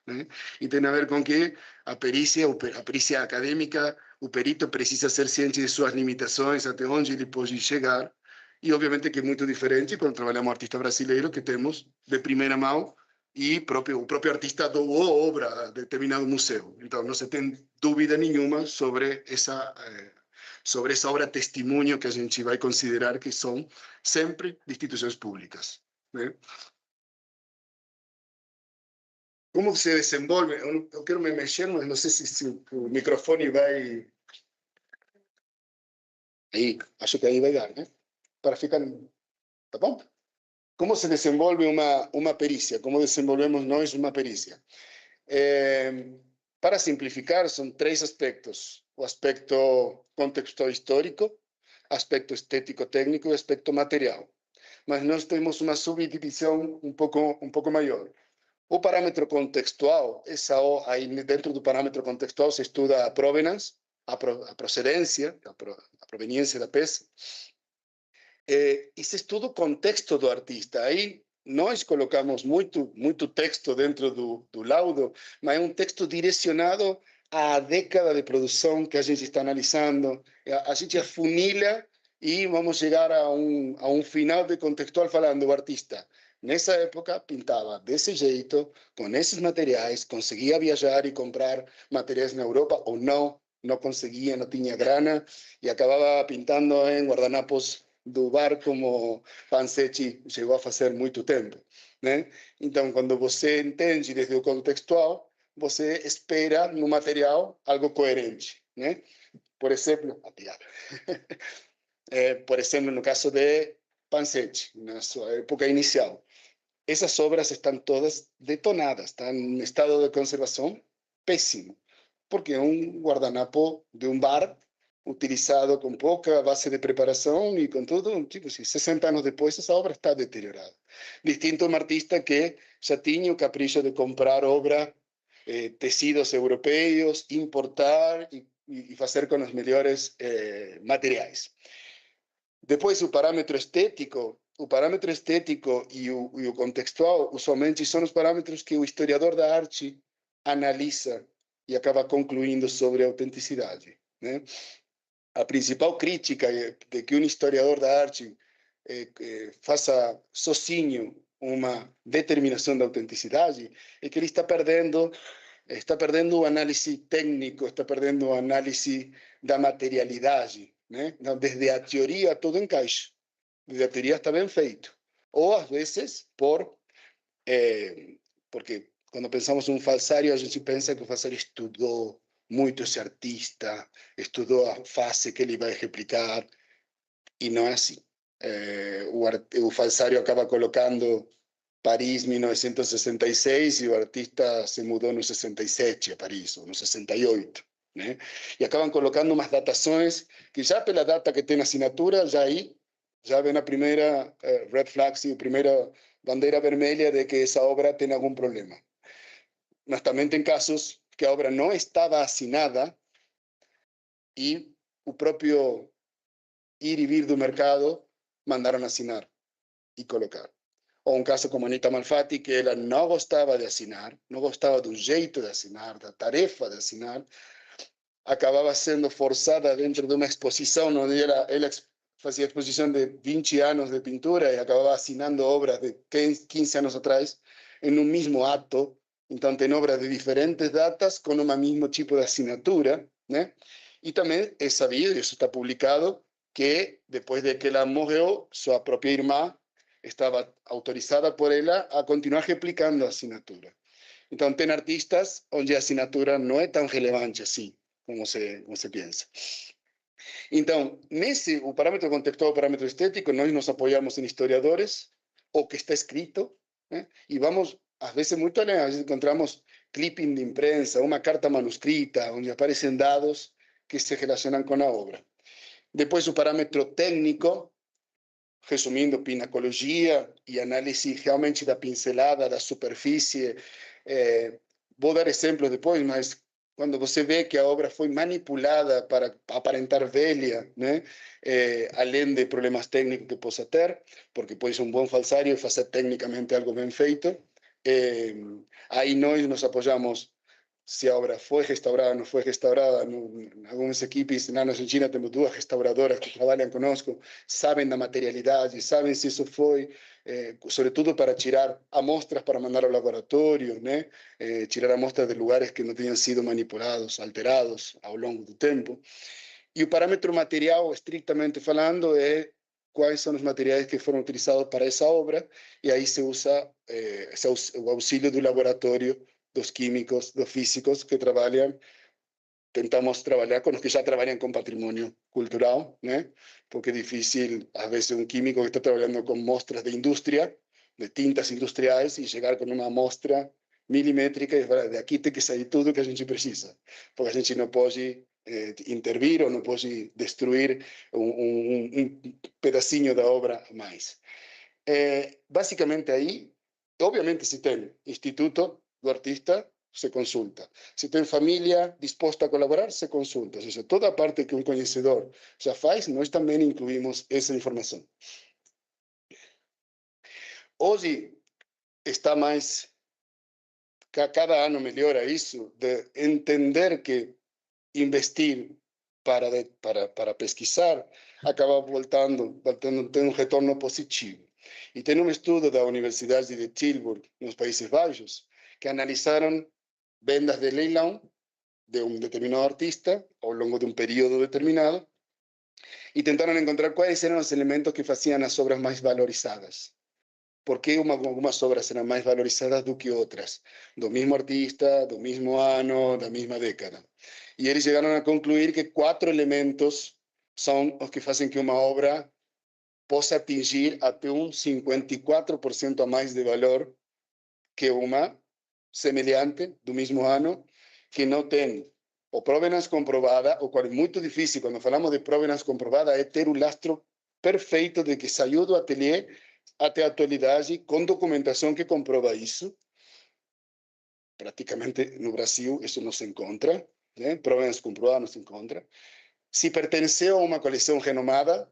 Né? E tem a ver com que a perícia acadêmica, o perito precisa ser ciente de suas limitações, até onde ele pode chegar, e obviamente que é muito diferente quando trabalhamos artista brasileiro, que temos de primeira mão, e o próprio artista doou obra a determinado museu. Então, não se tem dúvida nenhuma sobre essa obra testemunho que a gente vai considerar que são sempre de instituições públicas. Né? Como se desenvolve? Eu quero me mexer, mas não sei se o microfone vai... Aí, acho que aí vai dar, né? Para ficar... Tá bom? Como se desenvolve uma perícia? Como desenvolvemos nós uma perícia? Para simplificar, são 3 aspectos. O aspecto contextual histórico, aspecto estético-técnico e aspecto material. Mas nós temos uma subdivisão um pouco maior. O parâmetro contextual, aí dentro do parâmetro contextual se estuda a provenance, a procedência, a proveniência da peça, e se estuda o contexto do artista. Aí nós colocamos muito texto dentro do laudo, mas é um texto direcionado à década de produção que a gente está analisando. A gente afunila e vamos chegar a um final de contextual falando, o artista nessa época pintava desse jeito, com esses materiais, conseguia viajar e comprar materiais na Europa ou não conseguia, não tinha grana, e acabava pintando em guardanapos do bar, como Pansetti chegou a fazer muito tempo. Né? Então, quando você entende desde o contextual, você espera no material algo coerente. Né? Por exemplo, por exemplo, no caso de Pansetti, na sua época inicial, essas obras estão todas detonadas, estão em estado de conservação péssimo, porque é um guardanapo de um bar utilizado com pouca base de preparação e com tudo, tipo assim, 60 anos depois essa obra está deteriorada. Distinto a um artista que já tinha o capricho de comprar obra, tecidos europeus, importar e fazer com os melhores materiais. Depois o parâmetro estético e o contextual, usualmente, são os parâmetros que o historiador da arte analisa e acaba concluindo sobre a autenticidade. Né? A principal crítica de que um historiador da arte faça sozinho uma determinação da autenticidade é que ele está perdendo o análise técnico, está perdendo o análise da materialidade. Né? Então, desde a teoria, tudo encaixa. Desde a teoria está bem feito. Ou, às vezes, porque quando pensamos em um falsário, a gente pensa que o falsário estudou muito esse artista, estudou a fase que ele vai replicar, e não é assim. O falsário acaba colocando Paris 1966 e o artista se mudou no 67 a Paris, ou no 68. Né? E acabam colocando umas datações que já pela data que tem na assinatura, já vem a primeira red flag, a primeira bandeira vermelha de que essa obra tem algum problema. Mas também tem casos que a obra não estava assinada e o próprio ir e vir do mercado mandaram assinar e colocar. Ou um caso como Anita Malfatti, que ela não gostava de assinar, não gostava do jeito de assinar, da tarefa de assinar, acabava sendo forçada dentro de uma exposição onde ela fazia exposição de 20 anos de pintura e acabava assinando obras de 15 anos atrás em um mesmo ato. Então, tem obras de diferentes datas com o mesmo tipo de assinatura, né? E também é sabido, isso está publicado, que depois de que ela morreu, sua própria irmã estava autorizada por ela a continuar replicando a assinatura. Então, tem artistas onde a assinatura não é tão relevante assim, como se pensa. Então, o parâmetro contextual, o parâmetro estético, nós nos apoiamos em historiadores, o que está escrito, né? E vamos, às vezes, muito além. Às vezes encontramos clipping de imprensa, uma carta manuscrita, onde aparecem dados que se relacionam com a obra. Depois, o parâmetro técnico, resumindo, pinacologia e análise realmente da pincelada, da superfície. Vou dar exemplos depois, mas quando você vê que a obra foi manipulada para aparentar velha, né? Além de problemas técnicos que possa ter, porque pode ser um bom falsário e fazer tecnicamente algo bem feito, aí nós nos apoiamos se a obra foi restaurada ou não foi restaurada. Algumas equipes na Argentina temos duas restauradoras que trabalham conosco, sabem da materialidade, sabem se isso foi, sobretudo para tirar amostras para mandar ao laboratório, né? Tirar amostras de lugares que não tenham sido manipulados, alterados ao longo do tempo. E o parâmetro material, estritamente falando, é quais são os materiais que foram utilizados para essa obra, e aí se usa o auxílio do laboratório, dos químicos, dos físicos que trabalham. Tentamos trabalhar com os que já trabalham com patrimônio cultural, né? Porque é difícil, às vezes, um químico que está trabalhando com mostras de indústria, de tintas industriais, e chegar com uma amostra milimétrica e falar, de aqui tem que sair tudo que a gente precisa, porque a gente não pode intervir ou não pode destruir um pedacinho da obra a mais. Basicamente aí, obviamente, se tem instituto do artista, se consulta. Se tem família disposta a colaborar, se consulta. Ou seja, toda a parte que um conhecedor já faz, nós também incluímos essa informação. Hoje está mais, cada ano melhora isso, de entender que investir para pesquisar acaba voltando tem um retorno positivo. E tem um estudo da Universidade de Tilburg, nos Países Baixos, que analisaram vendas de leilão de um determinado artista ao longo de um período determinado e tentaram encontrar quais eram os elementos que faziam as obras mais valorizadas. Por que algumas obras eram mais valorizadas do que outras? Do mesmo artista, do mesmo ano, da mesma década. E eles chegaram a concluir que 4 elementos são os que fazem que uma obra possa atingir até um 54% a mais de valor que uma semelhante do mesmo ano, que não tem ou provenance comprovada, o qual é muito difícil, quando falamos de provenance comprovada, é ter o lastro perfeito de que saiu do ateliê até a atualidade, com documentação que comprova isso. Praticamente no Brasil isso não se encontra, né? Provenance comprovada não se encontra. Se pertenceu a uma coleção renomada,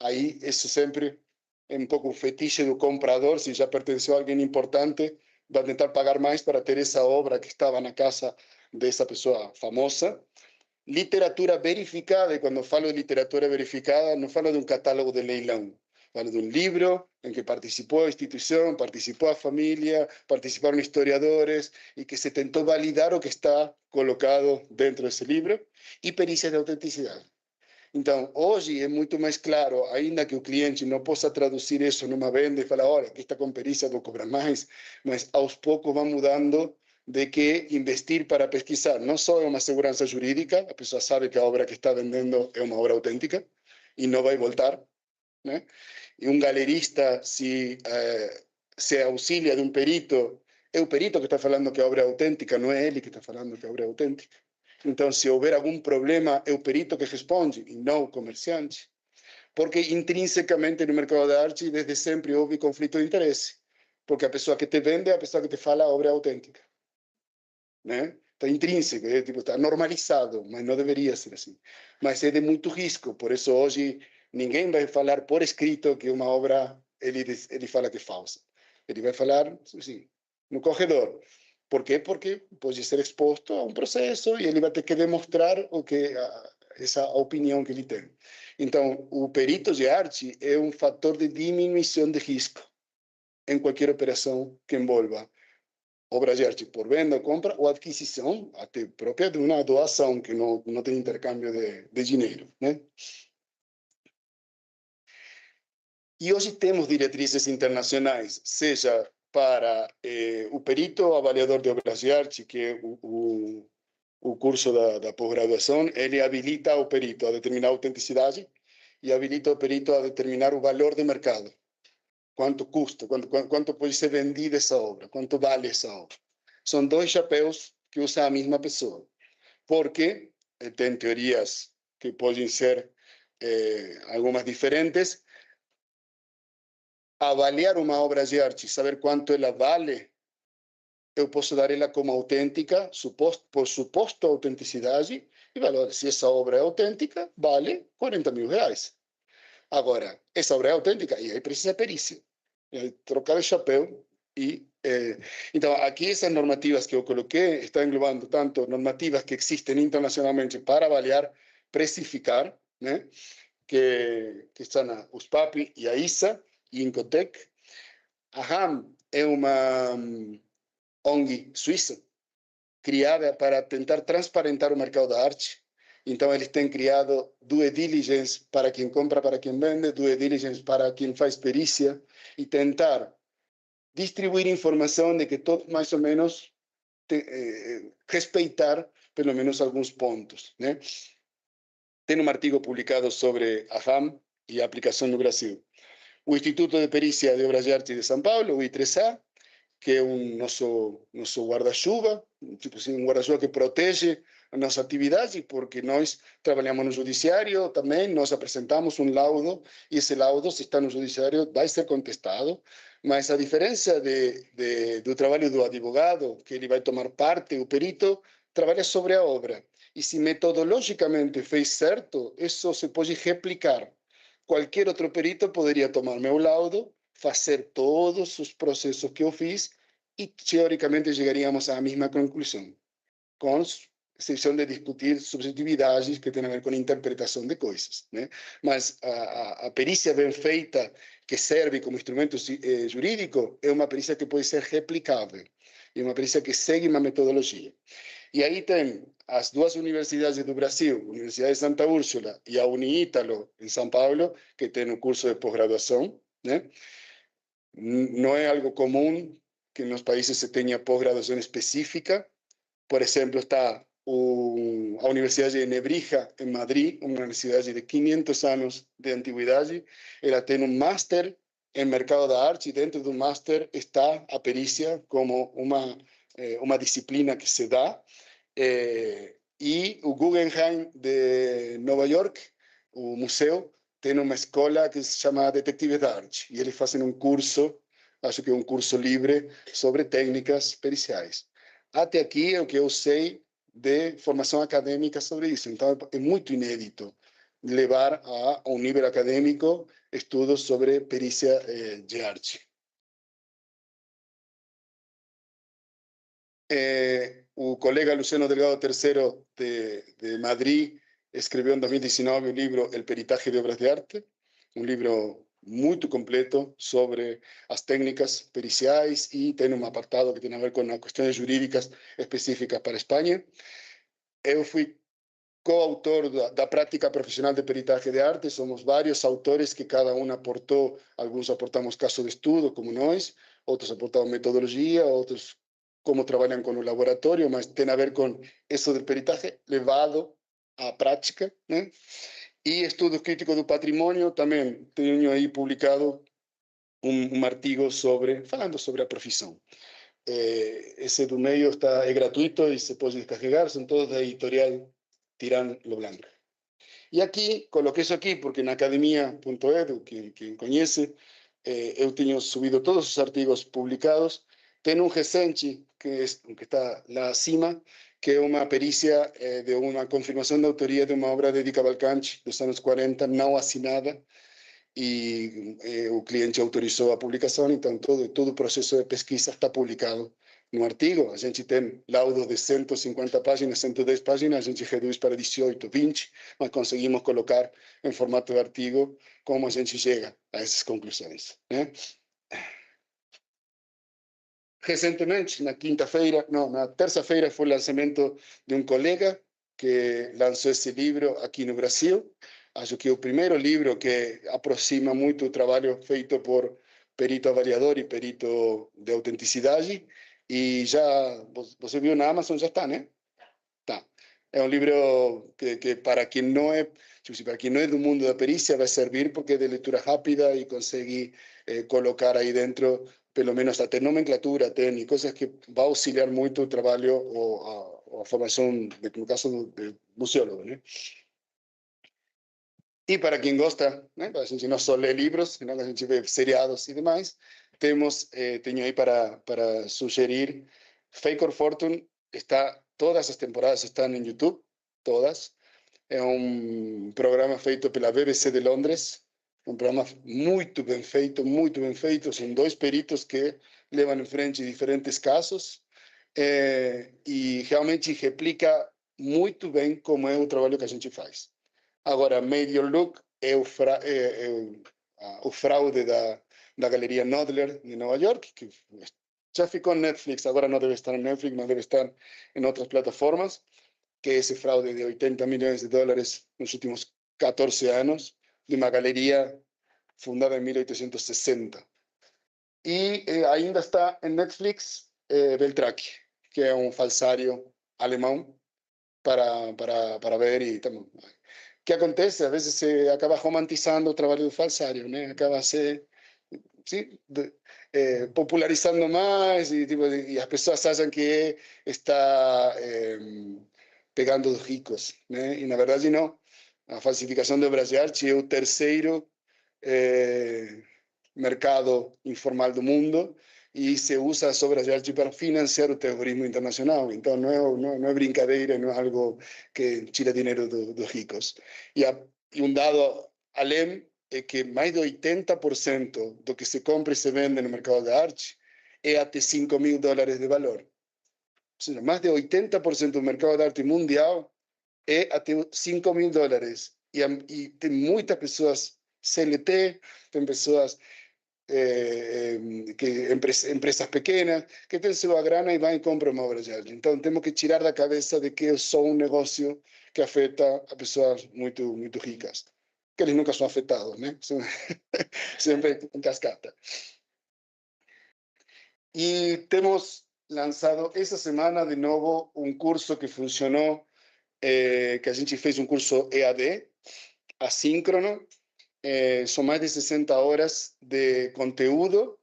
aí isso sempre é um pouco um fetiche do comprador. Se já pertenceu a alguém importante, vai tentar pagar mais para ter essa obra que estava na casa dessa pessoa famosa. Literatura verificada, e quando falo de literatura verificada, não falo de um catálogo de leilão, falo de um livro em que participou a instituição, participou a família, participaram historiadores, e que se tentou validar o que está colocado dentro desse livro, e perícia de autenticidade. Então, hoje é muito mais claro, ainda que o cliente não possa traduzir isso numa venda e falar, olha, aqui está com perícia, vou cobrar mais, mas aos poucos vai mudando de que investir para pesquisar não só é uma segurança jurídica, a pessoa sabe que a obra que está vendendo é uma obra autêntica e não vai voltar, né? E um galerista, se auxilia de um perito, é o perito que está falando que a obra é autêntica, não é ele que está falando que a obra é autêntica. Então, se houver algum problema, é o perito que responde, e não o comerciante. Porque intrinsecamente no mercado da arte, desde sempre houve conflito de interesse. Porque a pessoa que te vende é a pessoa que te fala a obra é autêntica, né? Está intrínseco, está normalizado, mas não deveria ser assim. Mas é de muito risco, por isso hoje ninguém vai falar por escrito que uma obra ele fala que é falsa. Ele vai falar, assim, no corredor. Por quê? Porque pode ser exposto a um processo e ele vai ter que demonstrar essa opinião que ele tem. Então, o perito de arte é um fator de diminuição de risco em qualquer operação que envolva obra de arte por venda, compra ou aquisição, até própria de uma doação, que não tem intercâmbio de dinheiro, né? E hoje temos diretrizes internacionais, seja para o perito avaliador de obras de arte, que é o curso da pós-graduação, ele habilita o perito a determinar a autenticidade e habilita o perito a determinar o valor de mercado. Quanto custa, quanto pode ser vendida essa obra, quanto vale essa obra. São dois chapéus que usa a mesma pessoa, porque tem teorias que podem ser algumas diferentes. Avaliar uma obra de arte, saber quanto ela vale, eu posso dar ela como autêntica, por suposto autenticidade, e valor. Se essa obra é autêntica, vale 40 mil reais. Agora, essa obra é autêntica, e aí precisa perícia. Trocar o chapéu e... então, aqui essas normativas que eu coloquei estão englobando tanto normativas que existem internacionalmente para avaliar, precificar, né? que estão a USPAP e a ISA, e Incotec. A RAM é uma ONG suíça criada para tentar transparentar o mercado da arte. Então, eles têm criado due diligence para quem compra, para quem vende, due diligence para quem faz perícia, e tentar distribuir informação de que todos mais ou menos respeitar pelo menos alguns pontos, né? Tem um artigo publicado sobre a RAM e a aplicação no Brasil. O Instituto de Perícia de Obras de Arte de São Paulo, o I3A, que é nosso guarda-chuva, tipo assim, guarda-chuva que protege a nossa atividade, porque nós trabalhamos no judiciário também, nós apresentamos um laudo, e esse laudo, se está no judiciário, vai ser contestado, mas a diferença do trabalho do advogado, que ele vai tomar parte, o perito, trabalha sobre a obra. E se metodologicamente fez certo, isso se pode replicar. Qualquer outro perito poderia tomar meu laudo, fazer todos os processos que eu fiz e, teoricamente, chegaríamos à mesma conclusão, com exceção de discutir subjetividades que têm a ver com a interpretação de coisas, né? Mas a perícia bem feita, que serve como instrumento jurídico, é uma perícia que pode ser replicável, é uma perícia que segue uma metodologia. E aí tem as duas universidades do Brasil, a Universidade de Santa Úrsula e a Uniítalo, em São Paulo, que tem um curso de pós-graduação, né? Não é algo comum que nos países se tenha pós-graduação específica. Por exemplo, está a Universidade de Nebrija, em Madrid, uma universidade de 500 anos de antiguidade. Ela tem um máster em mercado da arte, e dentro do máster está a perícia como uma disciplina que se dá. E o Guggenheim de Nova York, o museu, tem uma escola que se chama Detectives da Arte, e eles fazem um curso, acho que é um curso livre, sobre técnicas periciais. Até aqui é o que eu sei de formação acadêmica sobre isso. Então, é muito inédito levar a um nível acadêmico estudos sobre perícia de arte. O colega Luciano Delgado III de Madrid escreveu em 2019 o livro El Peritaje de Obras de Arte, um livro muito completo sobre as técnicas periciais, e tem um apartado que tem a ver com as questões jurídicas específicas para a Espanha. Eu fui coautor da prática profissional de peritaje de arte. Somos vários autores que cada um aportou, alguns aportamos caso de estudo, como nós, outros aportaram metodologia, outros como trabalham com o laboratório, mas tem a ver com isso do peritaje levado à prática, né? E estudos críticos do patrimônio, também tenho aí publicado um artigo falando sobre a profissão. Esse do meio é gratuito e se pode descarregar, são todos da editorial Tirán Lo Blanco. E aqui, coloquei isso aqui porque na academia.edu, quem conhece, eu tenho subido todos os artigos publicados. Tem um recente, que está lá acima, que é uma perícia de uma confirmação de autoria de uma obra de Di Cavalcanti, dos anos 40, não assinada, e o cliente autorizou a publicação, então todo o processo de pesquisa está publicado no artigo. A gente tem laudos de 150 páginas, 110 páginas, a gente reduz para 18, 20, mas conseguimos colocar em formato de artigo como a gente chega a essas conclusões, né? recentemente, na quinta-feira, não, na terça-feira, foi o lançamento de um colega que lançou esse livro aqui no Brasil. Acho que é o primeiro livro que aproxima muito o trabalho feito por perito avaliador e perito de autenticidade. E já, você viu na Amazon, já está, né? Tá. É um livro que para quem não é, para quem não é do mundo da perícia vai servir porque é de leitura rápida e consegue colocar aí dentro pelo menos até nomenclatura, tem coisas que vai auxiliar muito o trabalho ou a formação, no caso do museólogo, né? E para quem gosta, né, a gente não só lê livros, senão a gente vê seriados e demais, tenho aí para sugerir Fake or Fortune, todas as temporadas estão em YouTube, todas. É um programa feito pela BBC de Londres, um programa muito bem feito, muito bem feito. São dois peritos que levam em frente diferentes casos e realmente replica muito bem como é o trabalho que a gente faz. Agora, Major Look é o fraude da Galeria Knoedler de Nova York, que já ficou no Netflix, agora não deve estar no Netflix, mas deve estar em outras plataformas, que é esse fraude de 80 milhões de dólares nos últimos 14 anos, de uma galeria fundada em 1860. E ainda está em Netflix Beltraki, que é um falsário alemão para ver e também. Que acontece? Às vezes se acaba romantizando o trabalho do falsário, né? Acaba se popularizando mais e as pessoas acham que está pegando os ricos, né? E na verdade não. A falsificação de obras de arte é o terceiro mercado informal do mundo e se usa as obras de arte para financiar o terrorismo internacional. Então não é brincadeira, não é algo que tira dinheiro dos ricos. E um dado além é que mais de 80% do que se compra e se vende no mercado de arte é até $5.000 de valor. Ou seja, mais de 80% do mercado de arte mundial é até $5.000. E tem muitas pessoas CLT, tem pessoas empresas pequenas que têm sua grana e vão e compram uma obra de arte. Então temos que tirar da cabeça de que é só um negócio que afeta a pessoas muito muito ricas, que eles nunca são afetados, né? Sempre em cascata. E temos lançado essa semana de novo um curso que funcionou, que a gente fez um curso EAD, assíncrono. São mais de 60 horas de conteúdo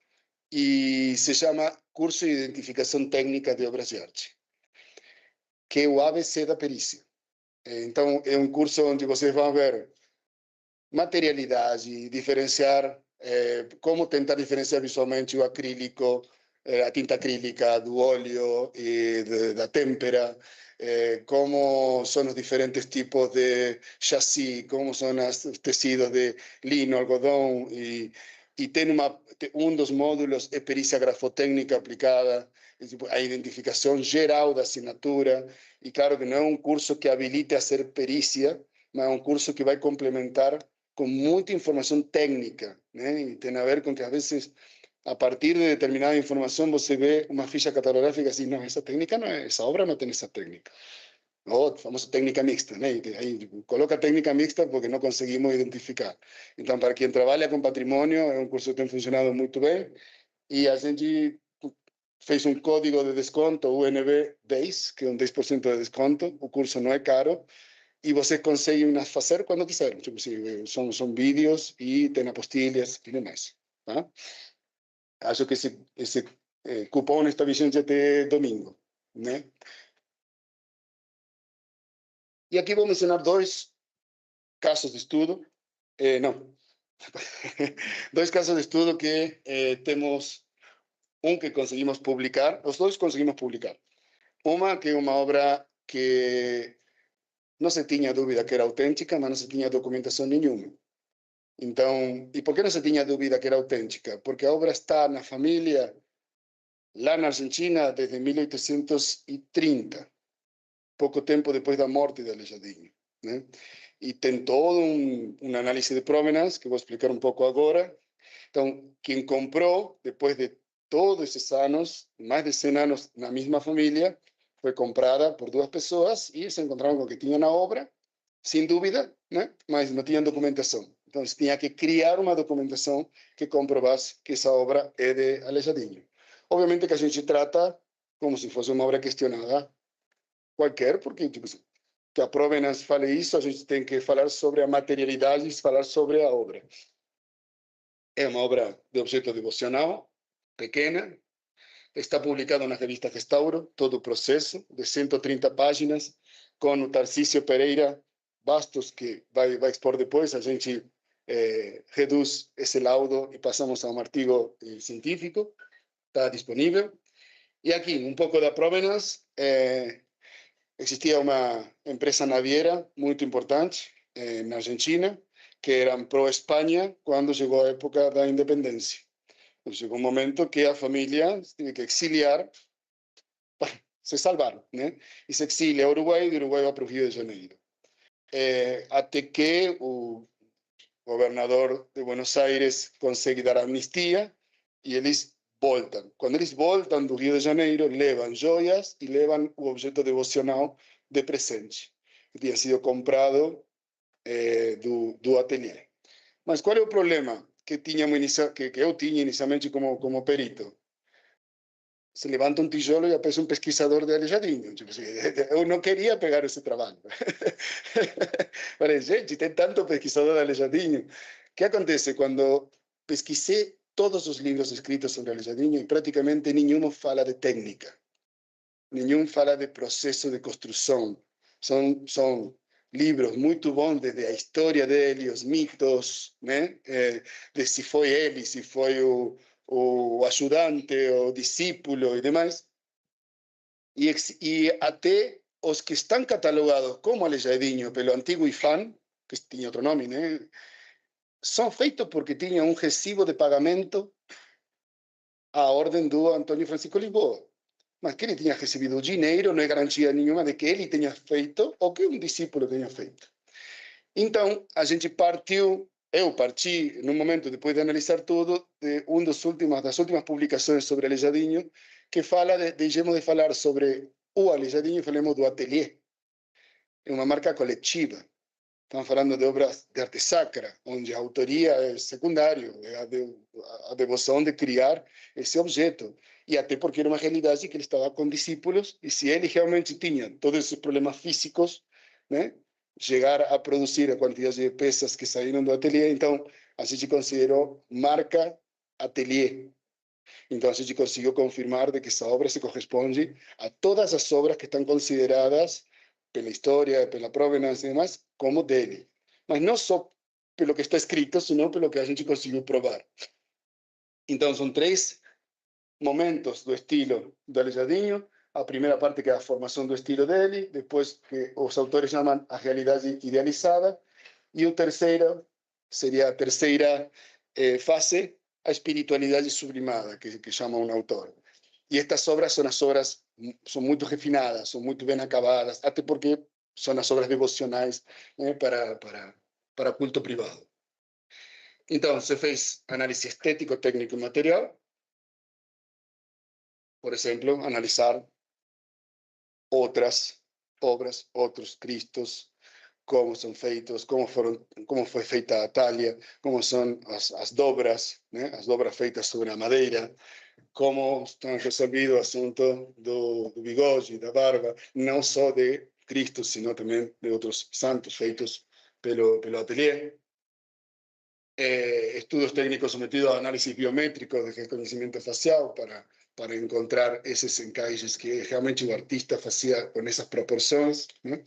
e se chama Curso de Identificação Técnica de Obras de Arte, que é o ABC da perícia. Então, é um curso onde vocês vão ver materialidade, diferenciar, como tentar diferenciar visualmente o acrílico, a tinta acrílica do óleo e da têmpera, como são os diferentes tipos de chassi, como são os tecidos de lino, algodão, e tem um dos módulos é perícia grafotécnica aplicada, a identificação geral da assinatura, e claro que não é um curso que habilite a ser perícia, mas é um curso que vai complementar com muita informação técnica, né? E tem a ver com que às vezes a partir de determinada informação você vê uma ficha catalográfica assim, não, essa técnica não é, essa obra não tem essa técnica. Ou a famosa técnica mixta, né? E aí coloca técnica mixta porque não conseguimos identificar. Então, para quem trabalha com patrimônio, é um curso que tem funcionado muito bem e a gente fez um código de desconto, UNB 10, que é um 10% de desconto. O curso não é caro e vocês conseguem fazer quando quiserem. Tipo, são vídeos e tem apostilhas e demais. Tá? Acho que esse cupom está vigente até domingo, né? E aqui vou mencionar dois casos de estudo. Não. Dois casos de estudo que temos, um que conseguimos publicar, os dois conseguimos publicar. Uma que é uma obra que não se tinha dúvida que era autêntica, mas não se tinha documentação nenhuma. Então, e por que não se tinha dúvida que era autêntica? Porque a obra está na família lá na Argentina desde 1830, pouco tempo depois da morte de Aleijadinho, né? E tem todo um análise de provenance, que vou explicar um pouco agora. Então, quem comprou, depois de todos esses anos, mais de 100 anos na mesma família, foi comprada por duas pessoas e se encontraram com que tinham a obra, sem dúvida, né? Mas não tinham documentação. Então, tinha que criar uma documentação que comprovasse que essa obra é de Aleijadinho. Obviamente que a gente trata como se fosse uma obra questionada qualquer, porque tipo, que a Provenance fale isso, a gente tem que falar sobre a materialidade e falar sobre a obra. É uma obra de objeto devocional, pequena, está publicado na revista Restauro, todo o processo, de 130 páginas, com o Tarcísio Pereira Bastos, que vai expor depois, a gente reduz esse laudo e passamos a um artigo científico, está disponível. E aqui, um pouco da Provenance, existia uma empresa naviera muito importante na Argentina, que eram pró-Espanha quando chegou a época da independência. Então, chegou um momento que a família teve que exiliar para se salvar, né? E se exilia ao Uruguai, e do Uruguai vai para o Rio de Janeiro. Até que o governador de Buenos Aires consegue dar amnistia e eles voltam. Quando eles voltam do Rio de Janeiro, levam joias e levam o objeto devocional de presente, que tinha sido comprado do ateliê. Mas qual é o problema que eu tinha inicialmente como perito? Se levanta um tijolo e aparece um pesquisador de Aleijadinho. Eu não queria pegar esse trabalho. Falei, gente, tem tanto pesquisador de Aleijadinho. O que acontece? Quando pesquisei todos os livros escritos sobre Aleijadinho, e praticamente nenhum fala de técnica, nenhum fala de processo de construção. São livros muito bons desde a história dele, os mitos, né? De se foi ele, se foi o ajudante, o discípulo e demais. E até os que estão catalogados como Aleijadinho pelo antigo IFAM, que tinha outro nome, né? São feitos porque tinham um recibo de pagamento à ordem do Antônio Francisco Lisboa. Mas que ele tinha recebido dinheiro não é garantia nenhuma de que ele tenha feito ou que um discípulo tenha feito. Então, a gente eu parti, num momento, depois de analisar tudo, de das últimas publicações sobre Aleijadinho, que fala, deixemos de falar sobre o Aleijadinho e falemos do ateliê. É uma marca coletiva. Estamos falando de obras de arte sacra, onde a autoria é secundário, é a devoção de criar esse objeto. E até porque era uma realidade que ele estava com discípulos, e se ele realmente tinha todos esses problemas físicos, né, chegar a produzir a quantidade de peças que saíram do ateliê, então a gente considerou marca ateliê. Então a gente conseguiu confirmar de que essa obra se corresponde a todas as obras que estão consideradas pela história, pela provenance e demais, como dele. Mas não só pelo que está escrito, senão pelo que a gente conseguiu provar. Então são 3 momentos do estilo do Aleijadinho. A primeira parte que é a formação do estilo dele, depois que os autores chamam a realidade idealizada, e o terceiro seria a terceira fase, a espiritualidade sublimada, que chama um autor. E estas obras são muito refinadas, são muito bem acabadas, até porque são as obras devocionais, né, para culto privado. Então, se fez análise estético, técnico e material. Por exemplo, analisar outras obras, outros cristos, como são feitos, como foi feita a talha, como são as dobras, né? As dobras feitas sobre a madeira, como estão resolvido o assunto do bigode, da barba, não só de Cristo, sino também de outros santos feitos pelo ateliê. Estudos técnicos sometidos a análisis biométrico de reconhecimento facial para encontrar esses encaixes que realmente o artista fazia com essas proporções, né?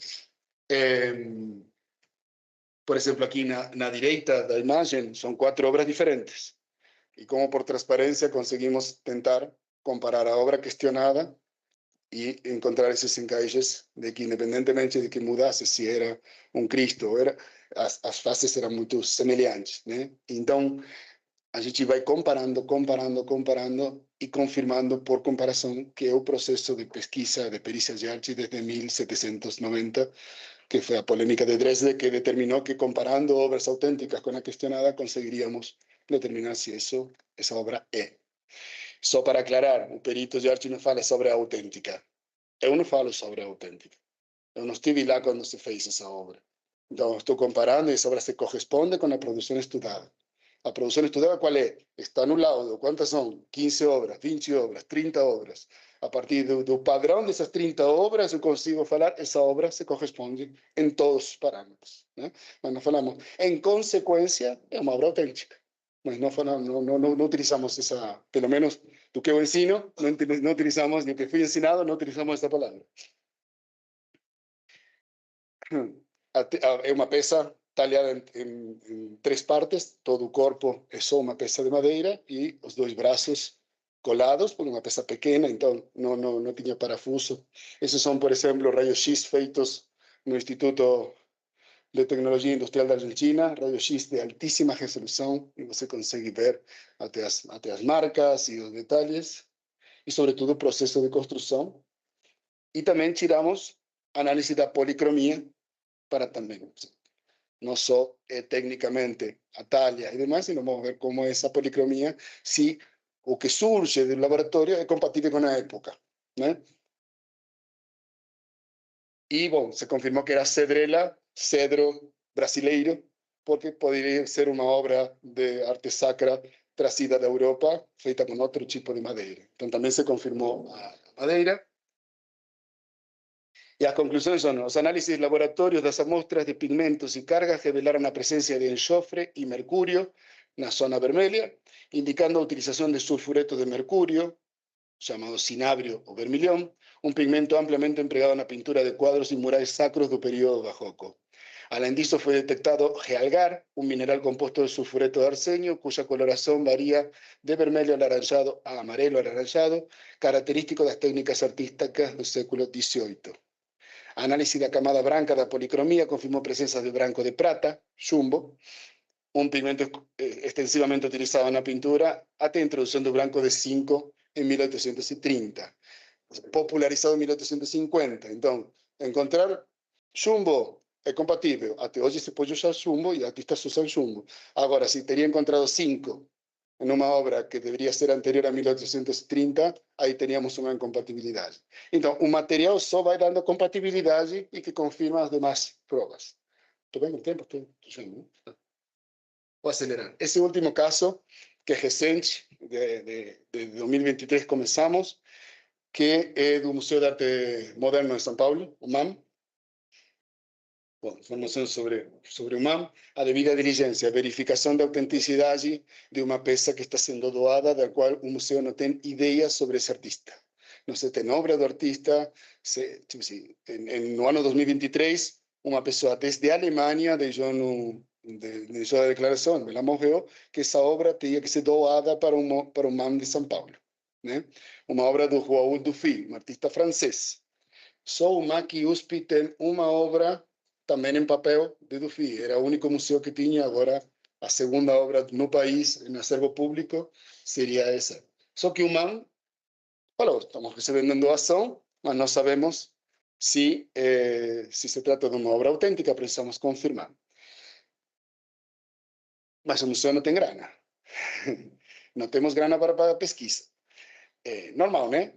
Por exemplo, aqui na direita da imagem são 4 obras diferentes. E como por transparência conseguimos tentar comparar a obra questionada e encontrar esses encaixes de que, independentemente de que mudasse, se era um Cristo ou era, as faces eram muito semelhantes, né? Então, a gente vai comparando e confirmando por comparação que é o processo de pesquisa de perícia de arte desde 1790, que foi a polêmica de Dresde, que determinou que comparando obras auténticas com a questionada conseguiríamos determinar se essa obra é. Só para aclarar, o perito Jorge não fala sobre a autêntica. Eu não falo sobre a autêntica. Eu não estive lá quando se fez essa obra. Então, estou comparando e essa obra se corresponde com a produção estudada. A produção estudada, qual é? Está no laudo. Quantas são? 15 obras, 20 obras, 30 obras. A partir do padrão dessas 30 obras, eu consigo falar essa obra se corresponde em todos os parâmetros. Né? Mas não falamos, em consequência, é uma obra autêntica. Mas não utilizamos essa, pelo menos do que eu ensino, não utilizamos, do que fui ensinado, não utilizamos essa palavra. É uma peça talhada em 3 partes, todo o corpo é só uma peça de madeira e os 2 braços colados, por uma peça pequena, então não tinha parafuso. Esses são, por exemplo, raios-x feitos no Instituto de Tecnologia Industrial da Argentina, raios-x de altíssima resolução, e você consegue ver até as marcas e os detalhes, e sobretudo o processo de construção. E também tiramos análise da policromia, para também, não só tecnicamente a talha e demais, sino vamos ver como é essa policromia, se o que surge do laboratório é compatível com a época, né? E, bom, se confirmou que era cedro brasileiro, porque poderia ser uma obra de arte sacra trazida da Europa, feita com outro tipo de madeira. Então, também se confirmou a madeira. Y las conclusiones son: los análisis laboratorios de las muestras de pigmentos y cargas revelaron la presencia de enxofre y mercurio en la zona vermelha, indicando la utilización de sulfureto de mercurio, llamado cinabrio o vermilión, un pigmento ampliamente empleado en la pintura de cuadros y murales sacros del periodo barroco. Além disso, fue detectado realgar, un mineral compuesto de sulfureto de arsenio, cuya coloración varía de vermelho alaranjado a amarelo alaranjado, característico de las técnicas artísticas del século XVIII. Análisis da camada branca da policromia confirmou presença de branco de prata, chumbo, um pigmento extensivamente utilizado na pintura até a introdução do branco de 5 em 1830, popularizado em 1850. Então, encontrar chumbo é compatível. Até hoje se pode usar chumbo e artistas usam chumbo. Agora, se teria encontrado 5 en una obra que debería ser anterior a 1830, ahí teníamos una incompatibilidad. Entonces, un material só vai dando compatibilidad y que confirma las demás pruebas. ¿Estoy bien con el tiempo? Estoy yendo, ¿no? Voy a acelerar. Ese último caso, que es reciente, de 2023 comenzamos, que es del Museo de Arte Moderno de São Paulo, o MAM. Bom, informação sobre o MAM, a devida diligência, a verificação da autenticidade de uma peça que está sendo doada, da qual o museu não tem ideia sobre esse artista. Não se tem obra do artista. Tipo assim, no ano 2023, uma pessoa desde a Alemanha deixou a declaração, ela morreu, que essa obra tinha que ser doada para o MAM de São Paulo. Né? Uma obra do Raoul Dufy, um artista francês. Só o MAC USP tem uma obra também em papel de Dufy. Era o único museu que tinha. Agora, a segunda obra no país, em acervo público, seria essa. Só que o MAM falou: estamos recebendo doação, mas não sabemos se se trata de uma obra autêntica, precisamos confirmar. Mas o museu não tem grana. Não temos grana para pagar pesquisa. Normal, né?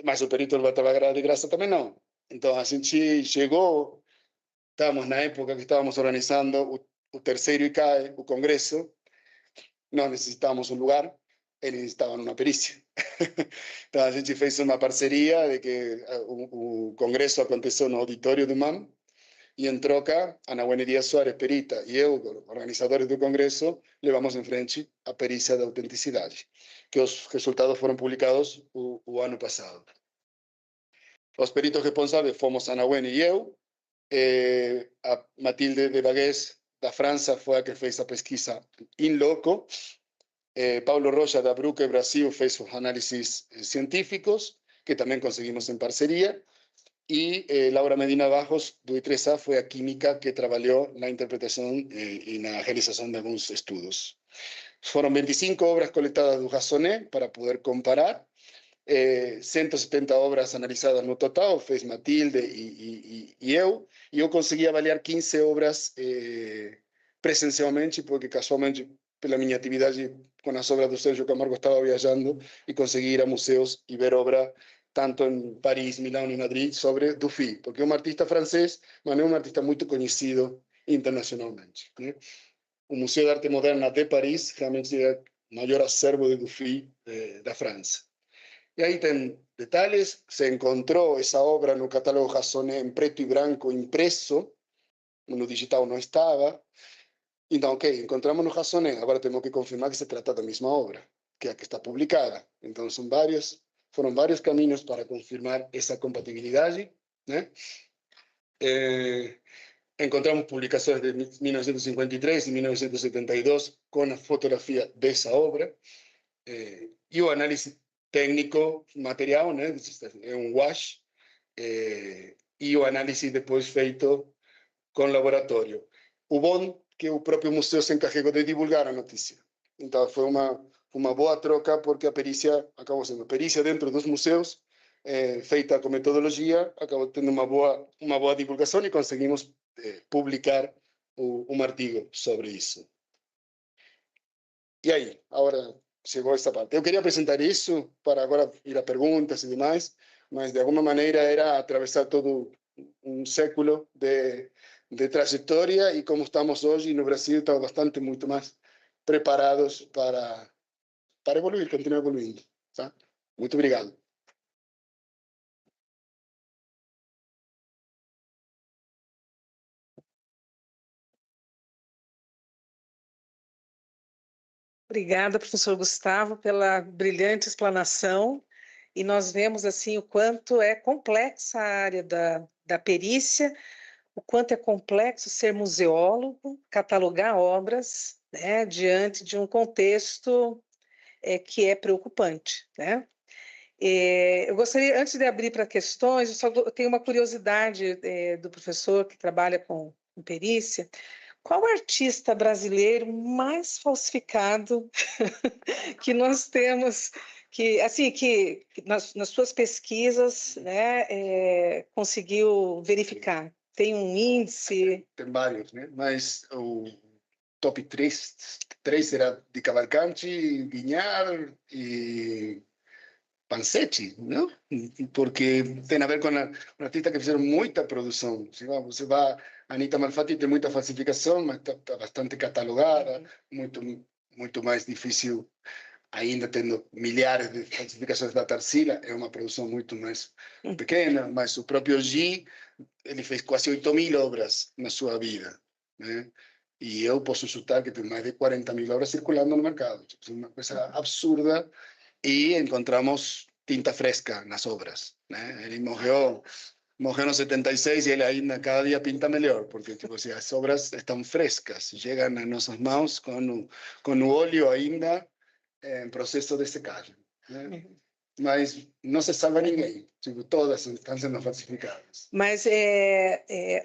Mas o perito não vai trabalhar de graça também não. Então, a gente chegou, estávamos na época que estávamos organizando o terceiro ICAE, o congresso, nós necessitávamos um lugar, eles necessitavam uma perícia. Então, a gente fez uma parceria de que o congresso aconteceu no auditório do MAM, e em troca, Ana Wendy Díaz Soares, perita, e eu, organizadores do congresso, levamos em frente a perícia da autenticidade, que os resultados foram publicados o ano passado. Os peritos responsáveis fomos Ana Wendy e eu. A Matilde de Bagués, da França, foi a que fez a pesquisa in loco. Paulo Rocha, da Bruque, Brasil, fez os análises científicos, que também conseguimos em parceria. E Laura Medina Bajos, do I3A, foi a química que trabalhou na interpretação e na realização de alguns estudos. Foram 25 obras coletadas do Razoné para poder comparar. 170 obras analisadas no total, fez Matilde e eu consegui avaliar 15 obras presencialmente, porque casualmente pela minha atividade com as obras do Sérgio Camargo, estava viajando e consegui ir a museus e ver obra tanto em Paris, Milão e Madrid sobre Dufy, porque é um artista francês, mas não é um artista muito conhecido internacionalmente, né? O Museu de Arte Moderna de Paris realmente é o maior acervo de Dufy da França. E aí tem detalhes, se encontrou essa obra no catálogo Jasoné em preto e branco impresso, no digital não estava. Então, ok, encontramos no Jasoné, agora temos que confirmar que se trata da mesma obra, que é a que está publicada. Então, foram vários caminhos para confirmar essa compatibilidade, né? Encontramos publicações de 1953 e 1972 com a fotografia dessa obra, e o análise técnico material, né? É um wash, e o análise depois feito com laboratório. O bom que o próprio museu se encarregou de divulgar a notícia. Então foi uma boa troca, porque a perícia acabou sendo perícia dentro dos museus, feita com metodologia, acabou tendo uma boa divulgação e conseguimos publicar um artigo sobre isso. E aí, agora chegou essa parte. Eu queria apresentar isso para agora ir a perguntas e demais, mas de alguma maneira era atravessar todo um século de trajetória, e como estamos hoje no Brasil, estamos bastante, muito mais preparados para evoluir, continuar evoluindo. Tá? Muito obrigado. Obrigada, professor Gustavo, pela brilhante explanação. E nós vemos assim o quanto é complexa a área da perícia, o quanto é complexo ser museólogo, catalogar obras, né, diante de um contexto que é preocupante, né? Eu gostaria, antes de abrir para questões, eu tenho uma curiosidade do professor que trabalha com perícia. Qual o artista brasileiro mais falsificado que nós temos, que assim que nas suas pesquisas, né, conseguiu verificar? Tem um índice? Tem vários, né? Mas o top 3 era de Cavalcanti, Guiñar e Pansetti, não? Porque tem a ver com artistas que fizeram muita produção. Você vai, Anita Malfatti tem muita falsificação, mas está bastante catalogada, muito mais difícil ainda, tendo milhares de falsificações da Tarsila, é uma produção muito mais pequena, mas o próprio G, ele fez quase 8.000 obras na sua vida, né? E eu posso chutar que tem mais de 40.000 obras circulando no mercado. É uma coisa absurda. E encontramos tinta fresca nas obras, né? Ele morreu no 76 e ele ainda cada dia pinta melhor, porque tipo, assim, as obras estão frescas, chegam a nossas mãos com o óleo ainda em processo de secagem, né? Mas não se salva ninguém, tipo, todas estão sendo falsificadas. Mas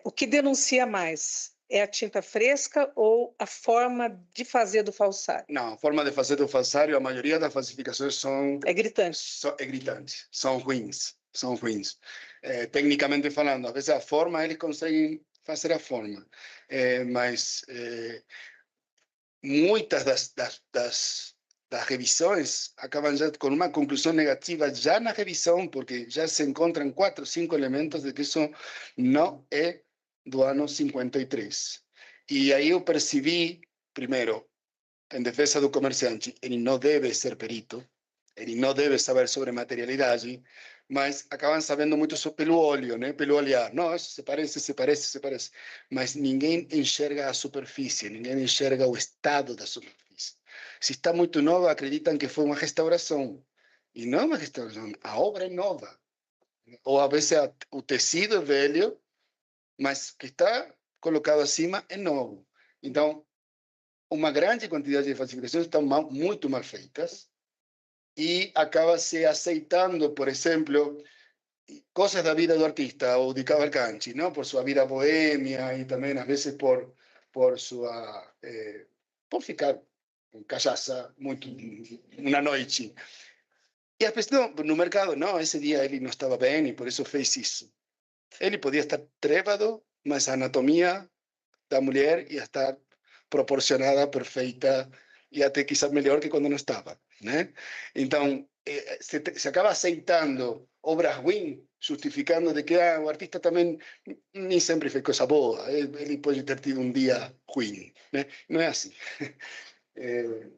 o que denuncia mais? É a tinta fresca ou a forma de fazer do falsário? Não, a forma de fazer do falsário, a maioria das falsificações são... É gritante. É gritante, são ruins, são ruins. Tecnicamente falando, às vezes a forma, eles conseguem fazer a forma, mas muitas das revisões acabam já com uma conclusão negativa já na revisão, porque já se encontram 4 ou 5 elementos de que isso não é do ano 53. E aí eu percebi, primeiro, em defesa do comerciante, ele não deve ser perito, ele não deve saber sobre materialidade, mas acabam sabendo muito pelo olho, né? Pelo olhar. Não, isso se parece, se parece, se parece. Mas ninguém enxerga a superfície, ninguém enxerga o estado da superfície. Se está muito nova, acreditam que foi uma restauração. E não é uma restauração, a obra é nova. Ou às vezes o tecido é velho, mas que está colocado acima é novo. Então, uma grande quantidade de falsificações estão muito mal feitas, e acaba se aceitando, por exemplo, coisas da vida do artista ou de Cavalcanti, não? Por sua vida boêmia e também às vezes por sua por ficar com cachaça muito uma noite. E as pessoas no mercado, não, esse dia ele não estava bem e por isso fez isso. Ele podia estar trêbado, mas a anatomia da mulher ia estar proporcionada, perfeita e até quizás melhor que quando não estava, né? Então, se acaba aceitando obras ruins, justificando de que o artista também nem sempre fez coisa boa, ele pode ter tido um dia ruim, né? Não é assim.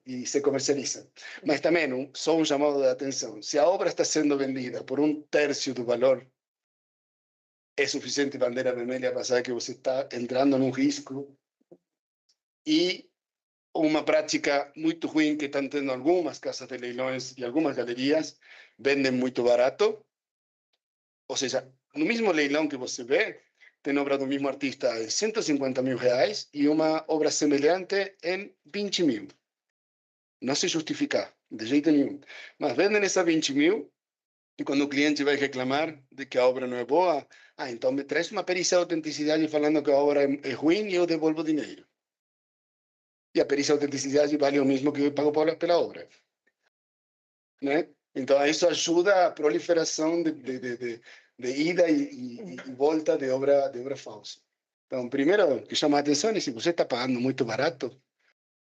E se comercializa. Mas também, só um chamado de atenção, se a obra está sendo vendida por um terço do valor, é suficiente bandeira vermelha para saber que você está entrando num risco e uma prática muito ruim que estão tendo algumas casas de leilões e algumas galerias, vendem muito barato, ou seja, no mesmo leilão que você vê, tem obra do mesmo artista em 150 mil reais e uma obra semelhante em 20 mil. Não se justifica, de jeito nenhum. Mas vendem essa 20 mil e quando o cliente vai reclamar de que a obra não é boa, então me traz uma perícia de autenticidade falando que a obra é ruim e eu devolvo o dinheiro. E a perícia de autenticidade vale o mesmo que eu pago pela obra, né? Então, isso ajuda a proliferação de ida e volta de obra falsa. Então, primeiro, que chama a atenção é se você está pagando muito barato,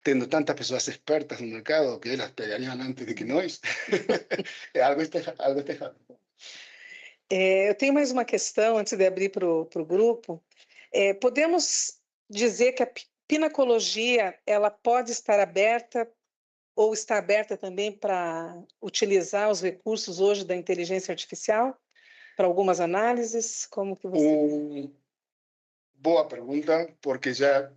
tendo tantas pessoas expertas no mercado que elas pegariam antes de que nós, algo está errado. Eu tenho mais uma questão antes de abrir para o grupo. Podemos dizer que a pinacologia ela pode estar aberta ou está aberta também para utilizar os recursos hoje da inteligência artificial para algumas análises? Como que você... Boa pergunta, porque já